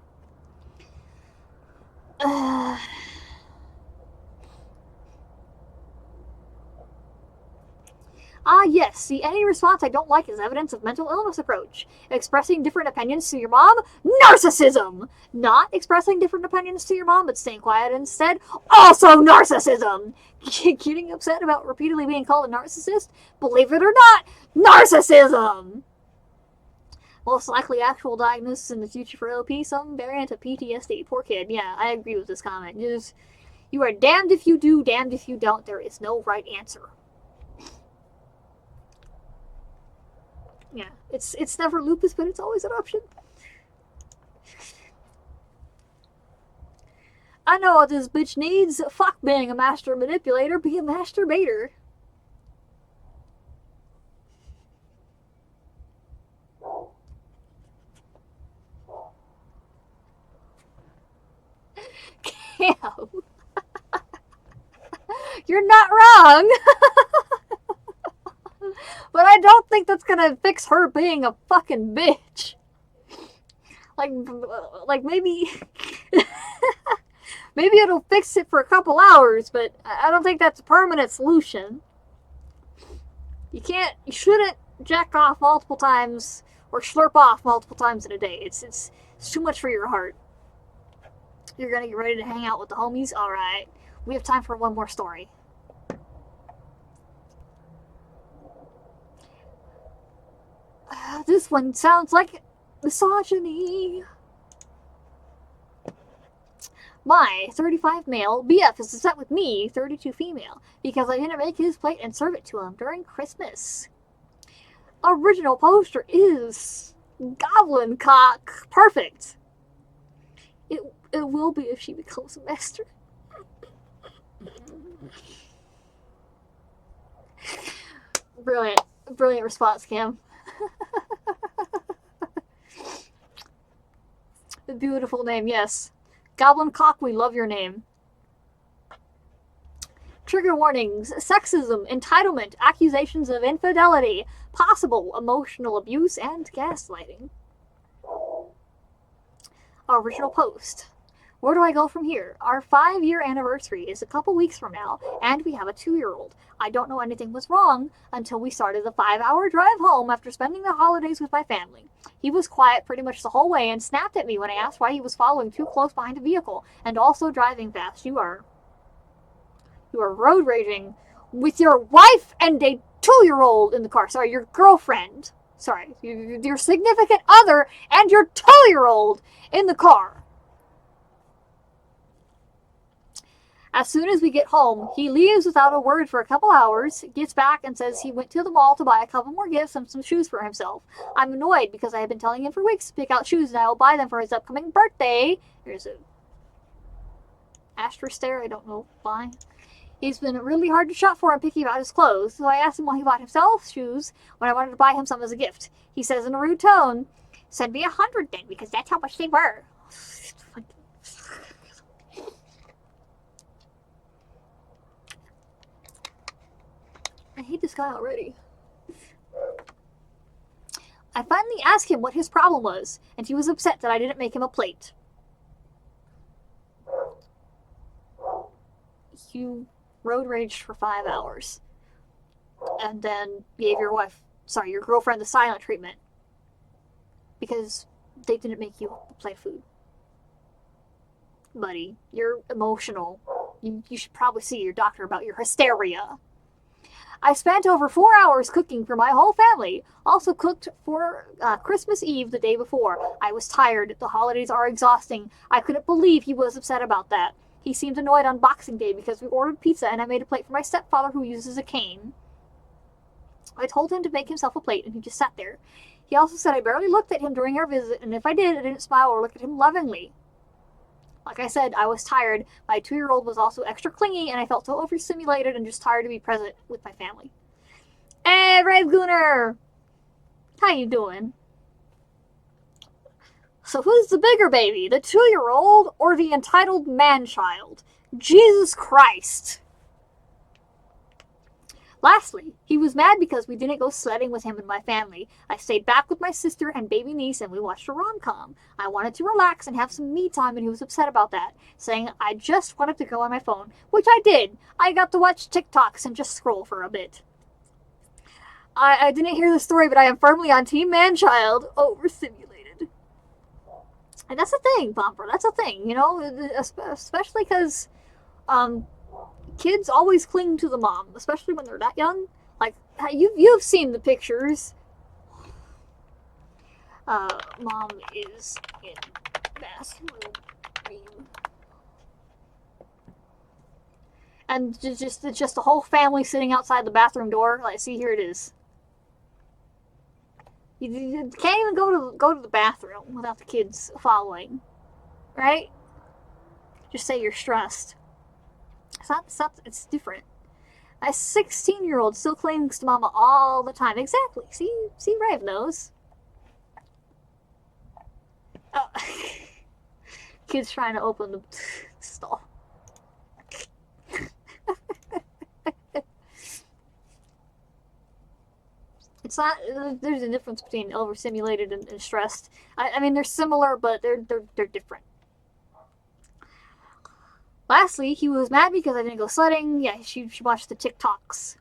Speaker 1: Yes, see, any response I don't like is evidence of mental illness approach. Expressing different opinions to your mom? Narcissism! Not expressing different opinions to your mom, but staying quiet instead? Also narcissism! Getting upset about repeatedly being called a narcissist? Believe it or not, narcissism! Most likely actual diagnosis in the future for OP, some variant of PTSD. Poor kid. Yeah, I agree with this comment. You are damned if you do, damned if you don't. There is no right answer. Yeah, it's never lupus, but it's always an option. I know what this bitch needs. Fuck being a master manipulator, be a masturbator. Cam. You're not wrong. But I don't think that's gonna fix her being a fucking bitch. Like maybe... maybe it'll fix it for a couple hours, but I don't think that's a permanent solution. You shouldn't jack off multiple times or slurp off multiple times in a day. It's too much for your heart. You're gonna get ready to hang out with the homies? Alright. We have time for one more story. This one sounds like misogyny. My 35 male BF is upset with me, 32 female, because I didn't make his plate and serve it to him during Christmas. Original poster is Goblin Cock. Perfect. It will be if she becomes a master. Brilliant. Brilliant response, Cam. The beautiful name, yes. Goblin Cock, we love your name. Trigger warnings, sexism, entitlement, accusations of infidelity, possible emotional abuse, and gaslighting. Original post. Where do I go from here? Our 5-year anniversary is a couple weeks from now, and we have a 2-year-old. I don't know anything was wrong until we started the 5-hour drive home after spending the holidays with my family. He was quiet pretty much the whole way and snapped at me when I asked why he was following too close behind a vehicle and also driving fast. You are road raging with your wife and a 2-year-old in the car. Sorry, your girlfriend. Sorry, your significant other and your 2-year-old in the car. As soon as we get home, he leaves without a word for a couple hours, gets back and says he went to the mall to buy a couple more gifts and some shoes for himself. I'm annoyed because I have been telling him for weeks to pick out shoes and I will buy them for his upcoming birthday. There's a asterisk there, I don't know why. He's been really hard to shop for and picky about his clothes, so I asked him why he bought himself shoes when I wanted to buy him some as a gift. He says in a rude tone, "Send me 100 then, because that's how much they were." I hate this guy already. I finally asked him what his problem was, and he was upset that I didn't make him a plate. You road raged for 5 hours, and then gave your girlfriend the silent treatment because they didn't make you a plate of food. Buddy, you're emotional. You should probably see your doctor about your hysteria. I spent over 4 hours cooking for my whole family. Also cooked for Christmas Eve the day before. I was tired. The holidays are exhausting. I couldn't believe he was upset about that. He seemed annoyed on Boxing Day because we ordered pizza and I made a plate for my stepfather who uses a cane. I told him to make himself a plate and he just sat there. He also said I barely looked at him during our visit, and if I did, I didn't smile or look at him lovingly. Like I said, I was tired. My 2-year-old was also extra clingy, and I felt so overstimulated and just tired to be present with my family. Hey, Brave Gooner! How you doing? So who's the bigger baby, the 2-year-old or the entitled man-child? Jesus Christ! Lastly, he was mad because we didn't go sledding with him and my family. I stayed back with my sister and baby niece and we watched a rom-com. I wanted to relax and have some me time and he was upset about that, saying I just wanted to go on my phone, which I did. I got to watch TikToks and just scroll for a bit. I didn't hear the story, but I am firmly on Team Man-Child. Overstimulated. And that's a thing, Bumper. That's a thing, you know? Especially because, kids always cling to the mom, especially when they're that young. Like, you've seen the pictures. Mom is in bathroom. And just the whole family sitting outside the bathroom door. Like, see, here it is. You can't even go to the bathroom without the kids following, right? Just say you're stressed. It's different. A 16-year-old still clings to mama all the time. Exactly. See, Raven knows. Oh. Kids trying to open the stall. It's not. There's a difference between overstimulated and stressed. I mean, they're similar, but they're different. Lastly, he was mad because I didn't go sledding. Yeah, she watched the TikToks.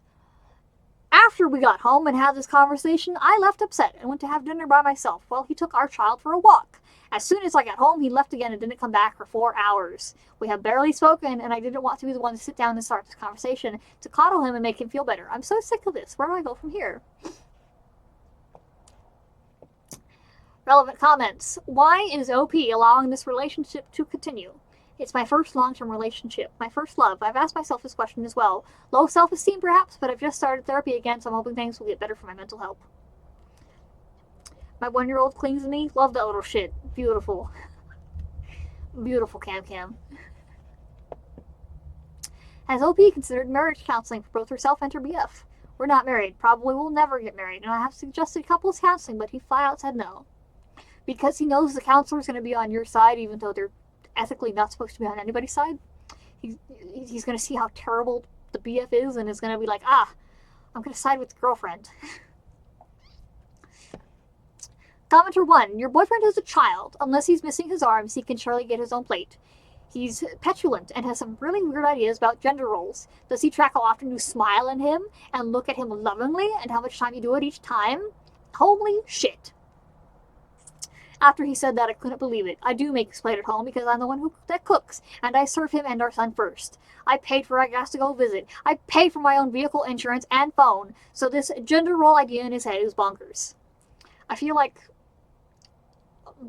Speaker 1: After we got home and had this conversation, I left upset and went to have dinner by myself while he took our child for a walk. As soon as I got home, he left again and didn't come back for 4 hours. We have barely spoken, and I didn't want to be the one to sit down and start this conversation, to coddle him and make him feel better. I'm so sick of this. Where do I go from here? Relevant comments. Why is OP allowing this relationship to continue? It's my first long-term relationship, my first love. I've asked myself this question as well. Low self-esteem perhaps, but I've just started therapy again, so I'm hoping things will get better for my mental health. My 1-year-old clings to me. Love that little shit. Beautiful. Beautiful Cam. Has OP considered marriage counseling for both herself and her BF? We're not married. Probably will never get married, and I have suggested couples counseling, but he flat out said no. Because he knows the counselor's going to be on your side, even though they're ethically not supposed to be on anybody's side. He's going to see how terrible the BF is and is going to be like, I'm going to side with the girlfriend. Commenter 1. Your boyfriend is a child. Unless he's missing his arms, he can surely get his own plate. He's petulant and has some really weird ideas about gender roles. Does he track how often you smile at him and look at him lovingly and how much time you do it each time? Holy shit. After he said that, I couldn't believe it. I do make his plate at home because I'm the one that cooks, and I serve him and our son first. I paid for our gas to go visit. I paid for my own vehicle insurance and phone, so this gender role idea in his head is bonkers. I feel like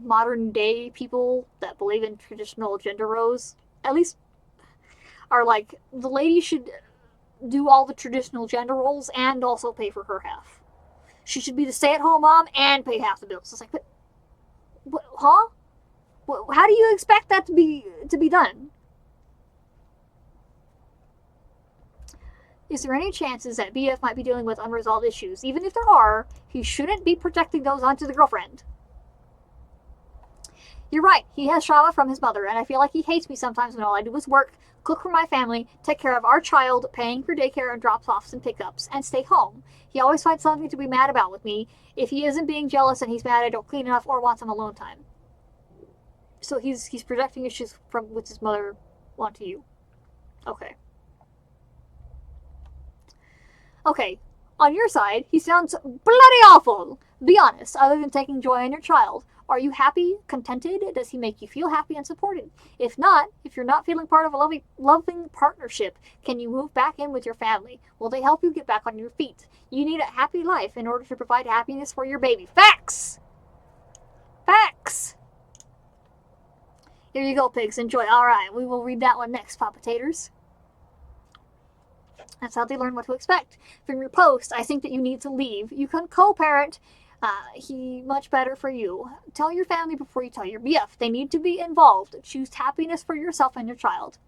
Speaker 1: modern day people that believe in traditional gender roles, at least, are like, the lady should do all the traditional gender roles and also pay for her half. She should be the stay-at-home mom and pay half the bills. It's like, what, huh? How do you expect that to be done? Is there any chances that BF might be dealing with unresolved issues? Even if there are, he shouldn't be projecting those onto the girlfriend. You're right, he has trauma from his mother, and I feel like he hates me sometimes when all I do is work, cook for my family, take care of our child, paying for daycare and drops-offs and pickups, and stay home. He always finds something to be mad about with me. If he isn't being jealous and he's mad I don't clean enough or want some alone time. So he's projecting issues with his mother onto you. Okay. Okay, on your side, he sounds bloody awful. Be honest, other than taking joy in your child. Are you happy, contented? Does he make you feel happy and supported? If not, if you're not feeling part of a loving partnership, can you move back in with your family? Will they help you get back on your feet? You need a happy life in order to provide happiness for your baby. Facts! Facts! Here you go, pigs. Enjoy. Alright, we will read that one next, Papa Taters. That's how they learn what to expect. From your post, I think that you need to leave. You can co-parent. He much better for you. Tell your family before you tell your BF. They need to be involved. Choose happiness for yourself and your child.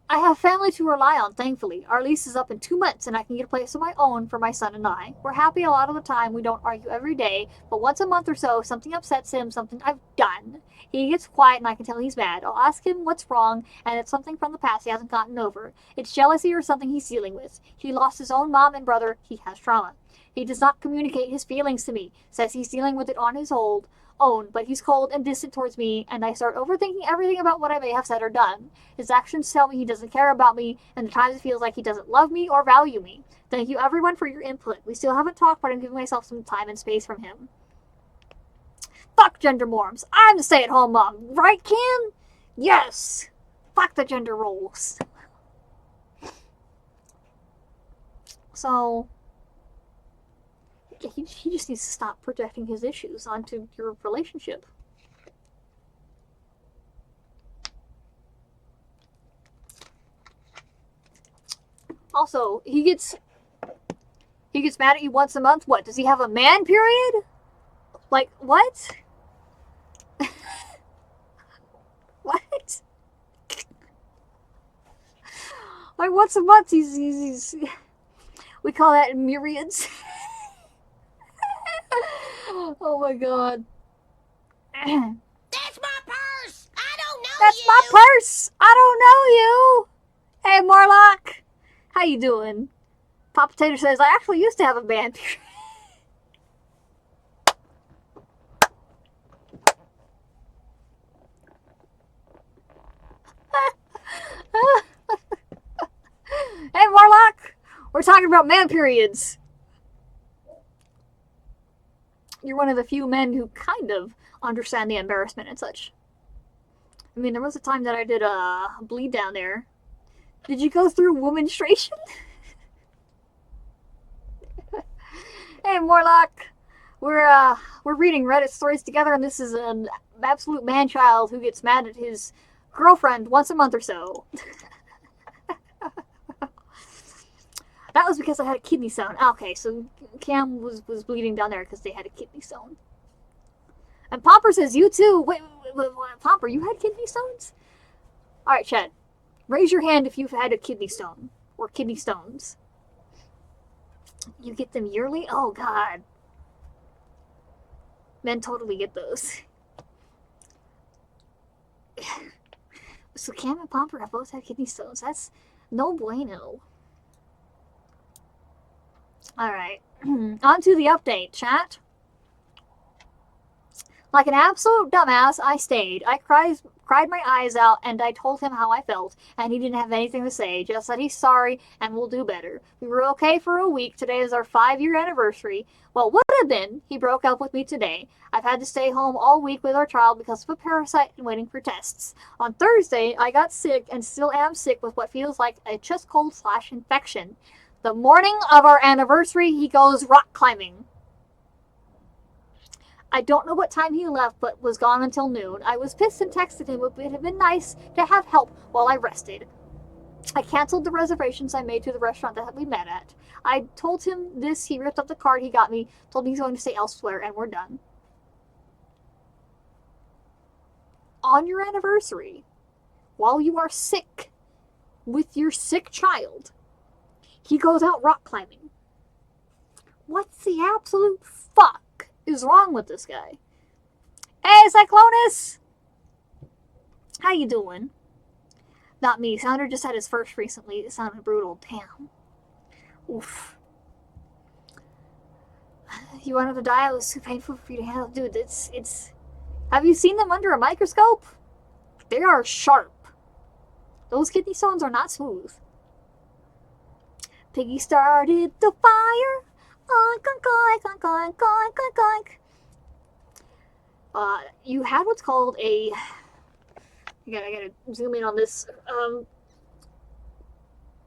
Speaker 1: I have family to rely on, thankfully. Our lease is up in 2 months, and I can get a place of my own for my son and I. We're happy a lot of the time. We don't argue every day, but once a month or so, something upsets him, something I've done. He gets quiet, and I can tell he's mad. I'll ask him what's wrong, and it's something from the past he hasn't gotten over. It's jealousy or something he's dealing with. He lost his own mom and brother. He has trauma. He does not communicate his feelings to me, says he's dealing with it on his own, but he's cold and distant towards me, and I start overthinking everything about what I may have said or done. His actions tell me he doesn't care about me, and at times it feels like he doesn't love me or value me. Thank you everyone for your input. We still haven't talked, but I'm giving myself some time and space from him. Fuck gender norms. I'm the stay-at-home mom. Right, Kim? Yes. Fuck the gender roles. So, He just needs to stop projecting his issues onto your relationship. Also, he gets mad at you once a month. What, does he have a man period? Like, what? What? Like, once a month, he's we call that myriads. Oh my god.
Speaker 2: That's my purse! I don't know
Speaker 1: That's
Speaker 2: you!
Speaker 1: my purse! I don't know you! Hey, Marlock! How you doing? Pop Potato says, I actually used to have a band. Hey, Marlock! We're talking about man periods. You're one of the few men who kind of understand the embarrassment and such. I mean, there was a time that I did a bleed down there. Did you go through womenstration? Hey, Morlock. We're reading Reddit stories together, and this is an absolute man-child who gets mad at his girlfriend once a month or so. That was because I had a kidney stone. Okay, so Cam was bleeding down there because they had a kidney stone. And Pomper says, you too. Wait, Pomper, you had kidney stones? Alright, Chad. Raise your hand if you've had a kidney stone. Or kidney stones. You get them yearly? Oh, God. Men totally get those. So Cam and Pomper have both had kidney stones. That's no bueno. Alright. On to the update, chat. Like an absolute dumbass, I stayed. I cried my eyes out, and I told him how I felt, and he didn't have anything to say, just that he's sorry and will do better. We were okay for a week. Today is our 5-year anniversary. Well, would have been. He broke up with me today. I've had to stay home all week with our child because of a parasite and waiting for tests. On Thursday, I got sick and still am sick with what feels like a chest cold/infection. The morning of our anniversary, he goes rock climbing. I don't know what time he left, but was gone until noon. I was pissed and texted him. It would have been nice to have help while I rested. I canceled the reservations I made to the restaurant that we met at. I told him this. He ripped up the card he got me, told me he's going to stay elsewhere, and we're done. On your anniversary, while you are sick with your sick child, he goes out rock climbing. What's the absolute fuck is wrong with this guy? Hey, Cyclonus! How you doing? Not me. Sounder just had his first recently. It sounded brutal. Damn. Oof. You wanted to die? It was too painful for you to handle. Dude, it's... Have you seen them under a microscope? They are sharp. Those kidney stones are not smooth. Piggy started the fire. Oink, oink, oink, oink, oink, oink, oink. You had what's called a... I gotta zoom in on this.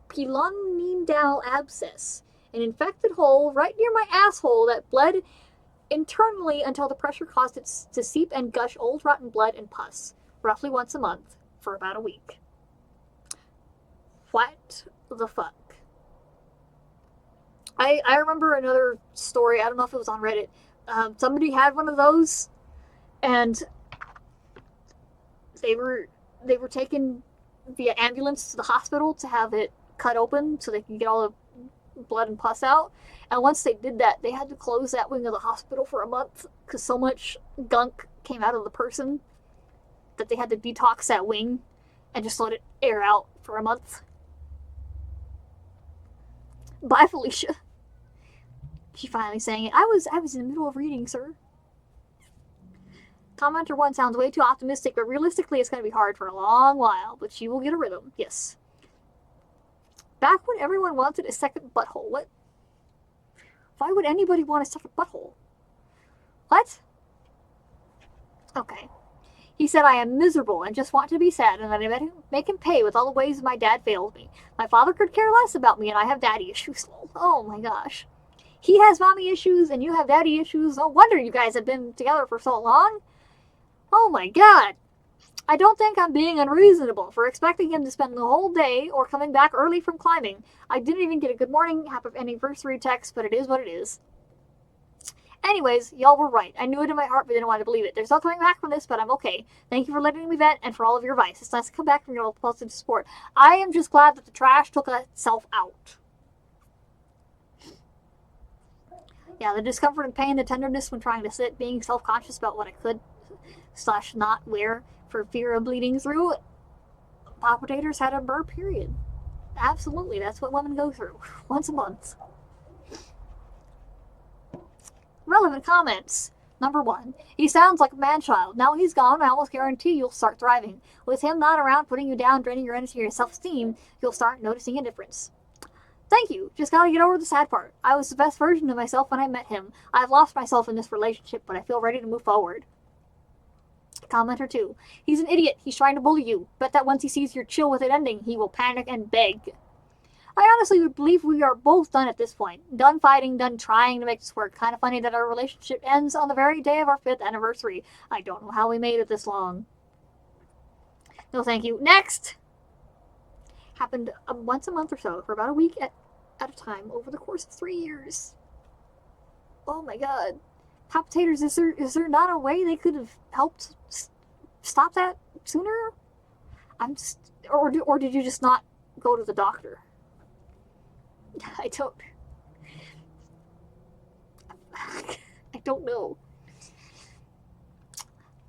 Speaker 1: Pilonidal abscess. An infected hole right near my asshole that bled internally until the pressure caused it to seep and gush old rotten blood and pus. Roughly once a month. For about a week. What the fuck? I remember another story, I don't know if it was on Reddit. Somebody had one of those, and they were taken via ambulance to the hospital to have it cut open so they could get all the blood and pus out. And once they did that, they had to close that wing of the hospital for a month because so much gunk came out of the person that they had to detox that wing and just let it air out for a month. Bye, Felicia. She finally sang it. I was in the middle of reading, sir. Commenter 1 sounds way too optimistic, but realistically it's going to be hard for a long while, but she will get a rhythm. Yes. Back when everyone wanted a second butthole. What? Why would anybody want a second butthole? What? Okay. He said I am miserable and just want to be sad, and that I make him pay with all the ways my dad failed me. My father could care less about me, and I have daddy issues. Oh my gosh. He has mommy issues and you have daddy issues. No wonder you guys have been together for so long. Oh my god. I don't think I'm being unreasonable for expecting him to spend the whole day or coming back early from climbing. I didn't even get a good morning, happy anniversary text, but it is what it is. Anyways, y'all were right. I knew it in my heart, but didn't want to believe it. There's no coming back from this, but I'm okay. Thank you for letting me vent and for all of your advice. It's nice to come back from your positive support. I am just glad that the trash took itself out. Yeah, the discomfort and pain, the tenderness when trying to sit, being self-conscious about what I could / not wear for fear of bleeding through. Papa Taters had a burr period. Absolutely, that's what women go through. Once a month. Relevant comments. Number 1. He sounds like a man-child. Now he's gone, I almost guarantee you'll start thriving. With him not around, putting you down, draining your energy, your self-esteem, you'll start noticing a difference. Thank you. Just gotta get over the sad part. I was the best version of myself when I met him. I've lost myself in this relationship, but I feel ready to move forward. Commenter 2. He's an idiot. He's trying to bully you. Bet that once he sees you're chill with it ending, he will panic and beg. I honestly would believe we are both done at this point. Done fighting, done trying to make this work. Kind of funny that our relationship ends on the very day of our 5th anniversary. I don't know how we made it this long. No thank you. Next! Happened once a month or so, for about a week at a time, over the course of 3 years. Oh my god. Papa Taters, is there not a way they could have helped stop that sooner? Or did you just not go to the doctor? I don't know.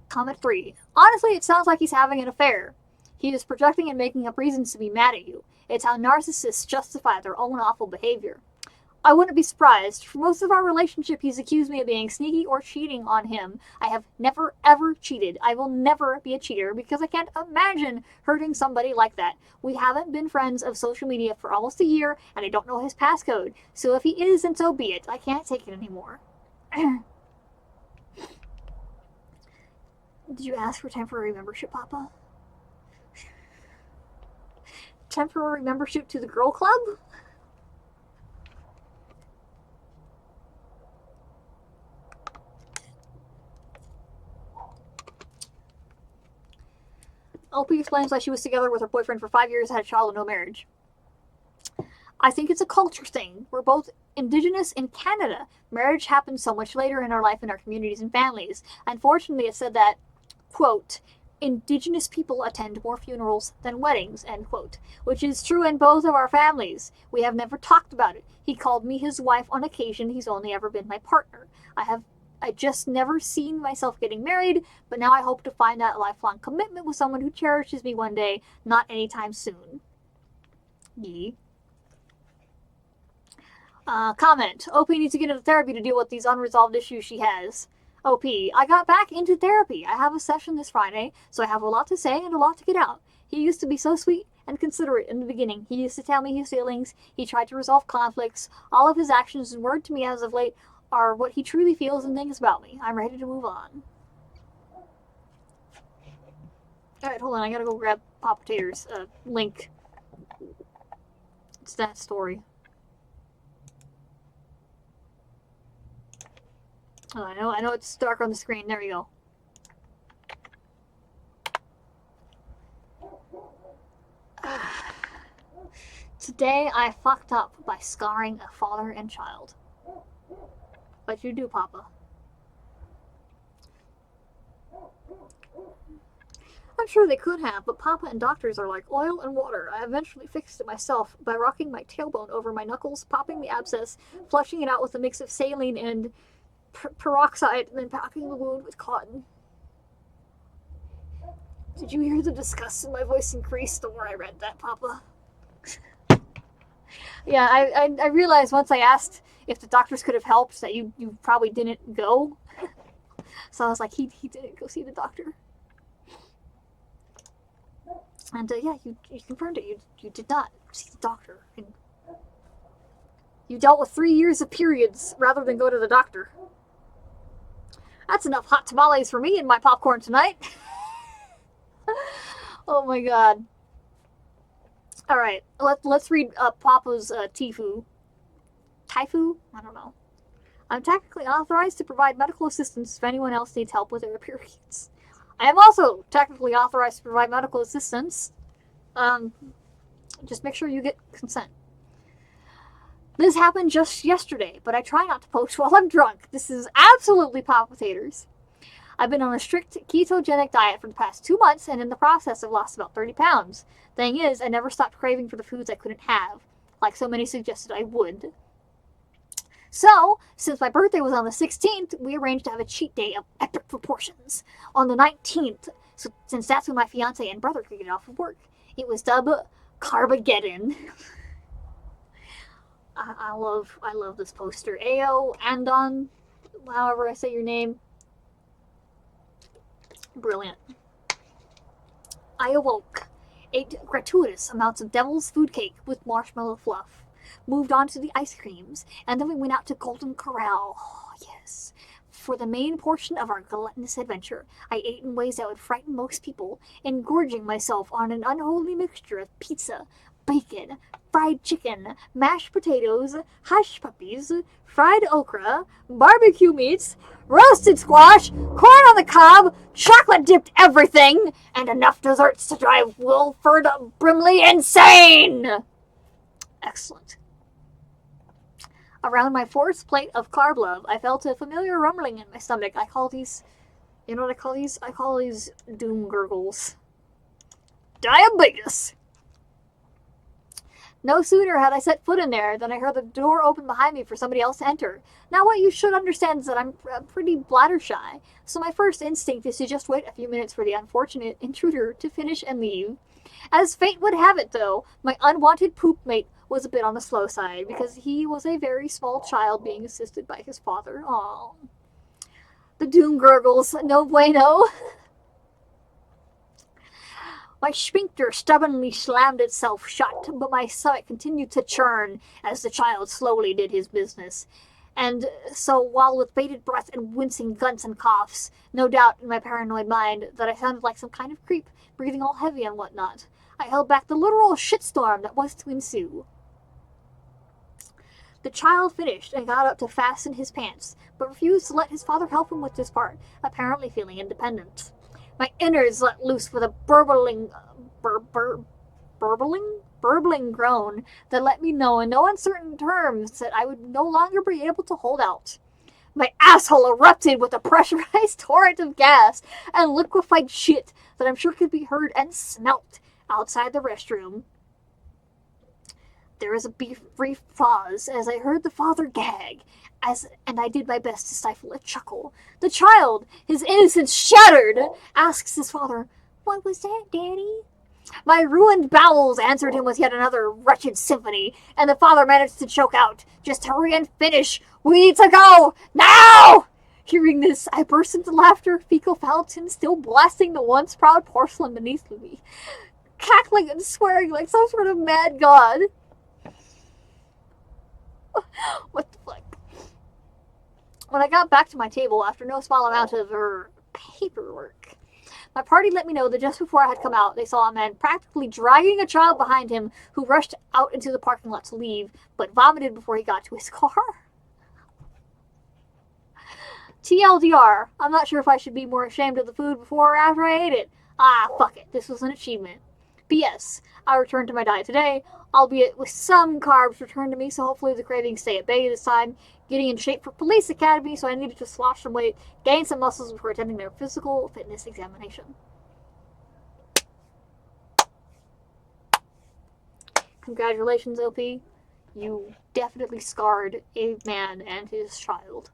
Speaker 1: Comment 3. Honestly, it sounds like he's having an affair. He is projecting and making up reasons to be mad at you. It's how narcissists justify their own awful behavior. I wouldn't be surprised. For most of our relationship, he's accused me of being sneaky or cheating on him. I have never, ever cheated. I will never be a cheater because I can't imagine hurting somebody like that. We haven't been friends of social media for almost a year, and I don't know his passcode. So if he is, then so be it. I can't take it anymore. Did you ask for temporary membership, Papa? Temporary membership to the girl club? LP explains why she was together with her boyfriend for 5 years, had a child, and no marriage. I think it's a culture thing. We're both indigenous in Canada. Marriage happens so much later in our life in our communities and families. Unfortunately, it said that, quote, Indigenous people attend more funerals than weddings, end quote, which is true in both of our families. We have never talked about it. He called me his wife on occasion. He's only ever been my partner. I just never seen myself getting married, but now I hope to find that lifelong commitment with someone who cherishes me one day, not anytime soon. Yee. Comment. OP needs to get into therapy to deal with these unresolved issues she has. OP, I got back into therapy. I have a session this Friday, so I have a lot to say and a lot to get out. He used to be so sweet and considerate in the beginning. He used to tell me his feelings. He tried to resolve conflicts. All of his actions and word to me as of late are what he truly feels and thinks about me. I'm ready to move on. Alright, hold on. I gotta go grab Papa Taters' link. It's that story. Oh, I know it's dark on the screen. There we go. Today I fucked up by scarring a father and child. What'd you do, Papa? I'm sure they could have, but Papa and doctors are like oil and water. I eventually fixed it myself by rocking my tailbone over my knuckles, popping the abscess, flushing it out with a mix of saline and peroxide, and then packing the wound with cotton. Did you hear the disgust in my voice increase the more I read that, Papa? Yeah, I realized once I asked if the doctors could have helped that you probably didn't go. So I was like, he didn't go see the doctor. And yeah, you confirmed it. You did not see the doctor. And you dealt with 3 years of periods rather than go to the doctor. That's enough hot tamales for me and my popcorn tonight. Oh my god. Alright, let's read Papa's Tifu. Taifu? I don't know. I'm technically authorized to provide medical assistance if anyone else needs help with their periods. I am also technically authorized to provide medical assistance. Just make sure you get consent. This happened just yesterday, but I try not to post while I'm drunk. This is absolutely pop potatoes. I've been on a strict ketogenic diet for the past 2 months, and in the process I've lost about 30 pounds. Thing is, I never stopped craving for the foods I couldn't have, like so many suggested I would. So, since my birthday was on the 16th, we arranged to have a cheat day of epic proportions on the 19th, so, since that's when my fiance and brother could get off of work. It was dubbed Carbageddon. I love this poster. Ao Andon, however I say your name. Brilliant. I awoke, ate gratuitous amounts of devil's food cake with marshmallow fluff, moved on to the ice creams, and then we went out to Golden Corral. Oh, yes. For the main portion of our gluttonous adventure, I ate in ways that would frighten most people, engorging myself on an unholy mixture of pizza, bacon, fried chicken, mashed potatoes, hush puppies, fried okra, barbecue meats, roasted squash, corn on the cob, chocolate-dipped everything, and enough desserts to drive Wilford Brimley insane! Excellent. Around my fourth plate of carb love, I felt a familiar rumbling in my stomach. I call these... You know what I call these? I call these doom gurgles. Diabetes! No sooner had I set foot in there than I heard the door open behind me for somebody else to enter. Now what you should understand is that I'm pretty bladder shy, so my first instinct is to just wait a few minutes for the unfortunate intruder to finish and leave. As fate would have it, though, my unwanted poop mate was a bit on the slow side, because he was a very small child being assisted by his father. Aww. The doom gurgles, no bueno. My sphincter stubbornly slammed itself shut, but my stomach continued to churn as the child slowly did his business. And so, while with bated breath and wincing grunts and coughs, no doubt in my paranoid mind that I sounded like some kind of creep, breathing all heavy and whatnot, I held back the literal shitstorm that was to ensue. The child finished and got up to fasten his pants, but refused to let his father help him with this part, apparently feeling independent. My innards let loose with a burbling groan that let me know in no uncertain terms that I would no longer be able to hold out. My asshole erupted with a pressurized torrent of gas and liquefied shit that I'm sure could be heard and smelt outside the restroom. There was a brief pause as I heard the father gag, and I did my best to stifle a chuckle. The child, his innocence shattered, asks his father, "What was that, Daddy?" My ruined bowels answered him with yet another wretched symphony, and the father managed to choke out, "Just hurry and finish! We need to go! Now!" Hearing this, I burst into laughter, fecal fountain still blasting the once proud porcelain beneath me, cackling and swearing like some sort of mad god. What the fuck? When I got back to my table after no small amount of paperwork, my party let me know that just before I had come out, they saw a man practically dragging a child behind him who rushed out into the parking lot to leave, but vomited before he got to his car. TLDR, I'm not sure if I should be more ashamed of the food before or after I ate it. Ah, fuck it, this was an achievement. P.S. I returned to my diet today, albeit with some carbs returned to me, so hopefully the cravings stay at bay this time. Getting in shape for police academy, so I needed to slosh some weight, gain some muscles before attending their physical fitness examination. Congratulations, OP. You definitely scarred a man and his child.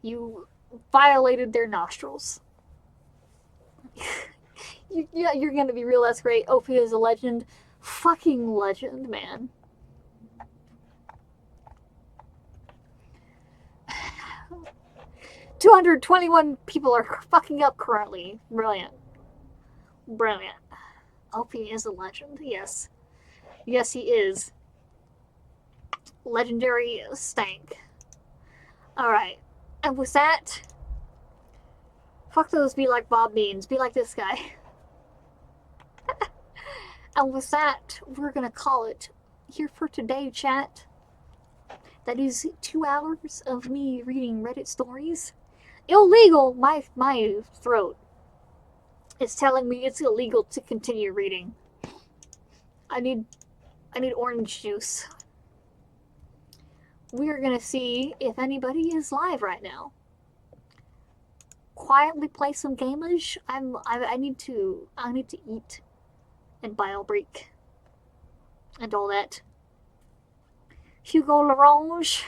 Speaker 1: You violated their nostrils. You're gonna be real less great. OP is a legend. Fucking legend, man. $221 people are fucking up currently. Brilliant. Brilliant. OP is a legend, yes. Yes, he is. Legendary stank. Alright. And with that, fuck those be like Bob Beans. Be like this guy. And with that, we're gonna call it here for today, chat. That is 2 hours of me reading Reddit stories. Illegal! My throat is telling me it's illegal to continue reading. I need orange juice. We're gonna see if anybody is live right now. Quietly play some gamage. I need to eat and bio break and all that. Hugo Larange.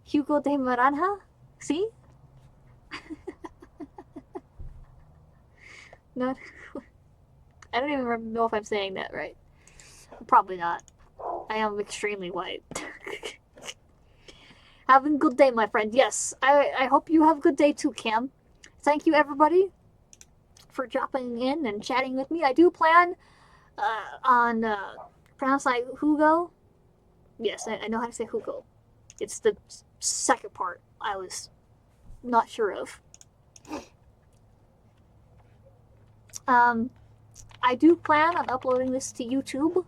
Speaker 1: Hugo de Maranja? See? Not. I don't even know if I'm saying that right. Probably not. I am extremely white. Having a good day, my friend. Yes, I hope you have a good day too, Cam. Thank you, everybody, for dropping in and chatting with me. I do plan on pronounce like Hugo. Yes, I know how to say Hugo. It's the second part I was not sure of. I do plan on uploading this to YouTube,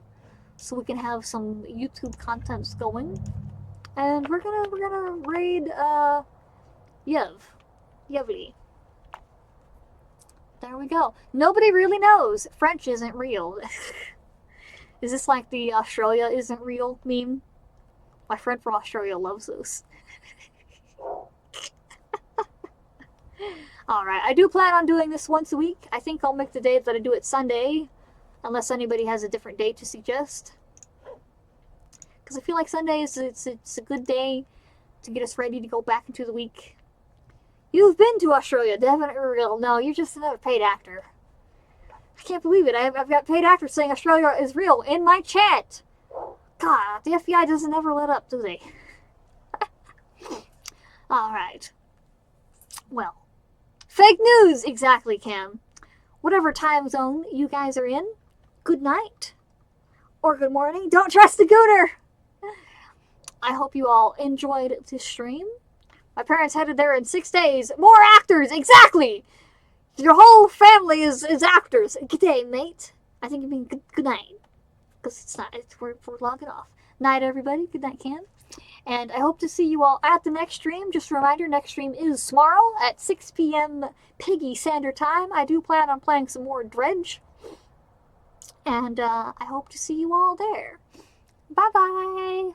Speaker 1: so we can have some YouTube contents going. And we're gonna raid Yevli. There we go. Nobody really knows. French isn't real. Is this like the Australia isn't real meme? My friend from Australia loves those. Alright, I do plan on doing this once a week. I think I'll make the day that I do it Sunday, unless anybody has a different day to suggest. Because I feel like Sunday is it's a good day to get us ready to go back into the week. You've been to Australia, definitely real. No, you're just another paid actor. I can't believe it. I've got paid actors saying Australia is real in my chat. God, the FBI doesn't ever let up, do they? Alright. Well. Fake news! Exactly, Cam. Whatever time zone you guys are in, good night. Or good morning. Don't trust the gooner! I hope you all enjoyed this stream. My parents headed there in 6 days. More actors! Exactly! Your whole family is actors. Good day, mate. I think you mean good night. Because it's not. We're logging off. Night, everybody. Good night, Cam. And I hope to see you all at the next stream. Just a reminder, next stream is tomorrow at 6 p.m. Piggy Standard Time. I do plan on playing some more Dredge. And I hope to see you all there. Bye-bye.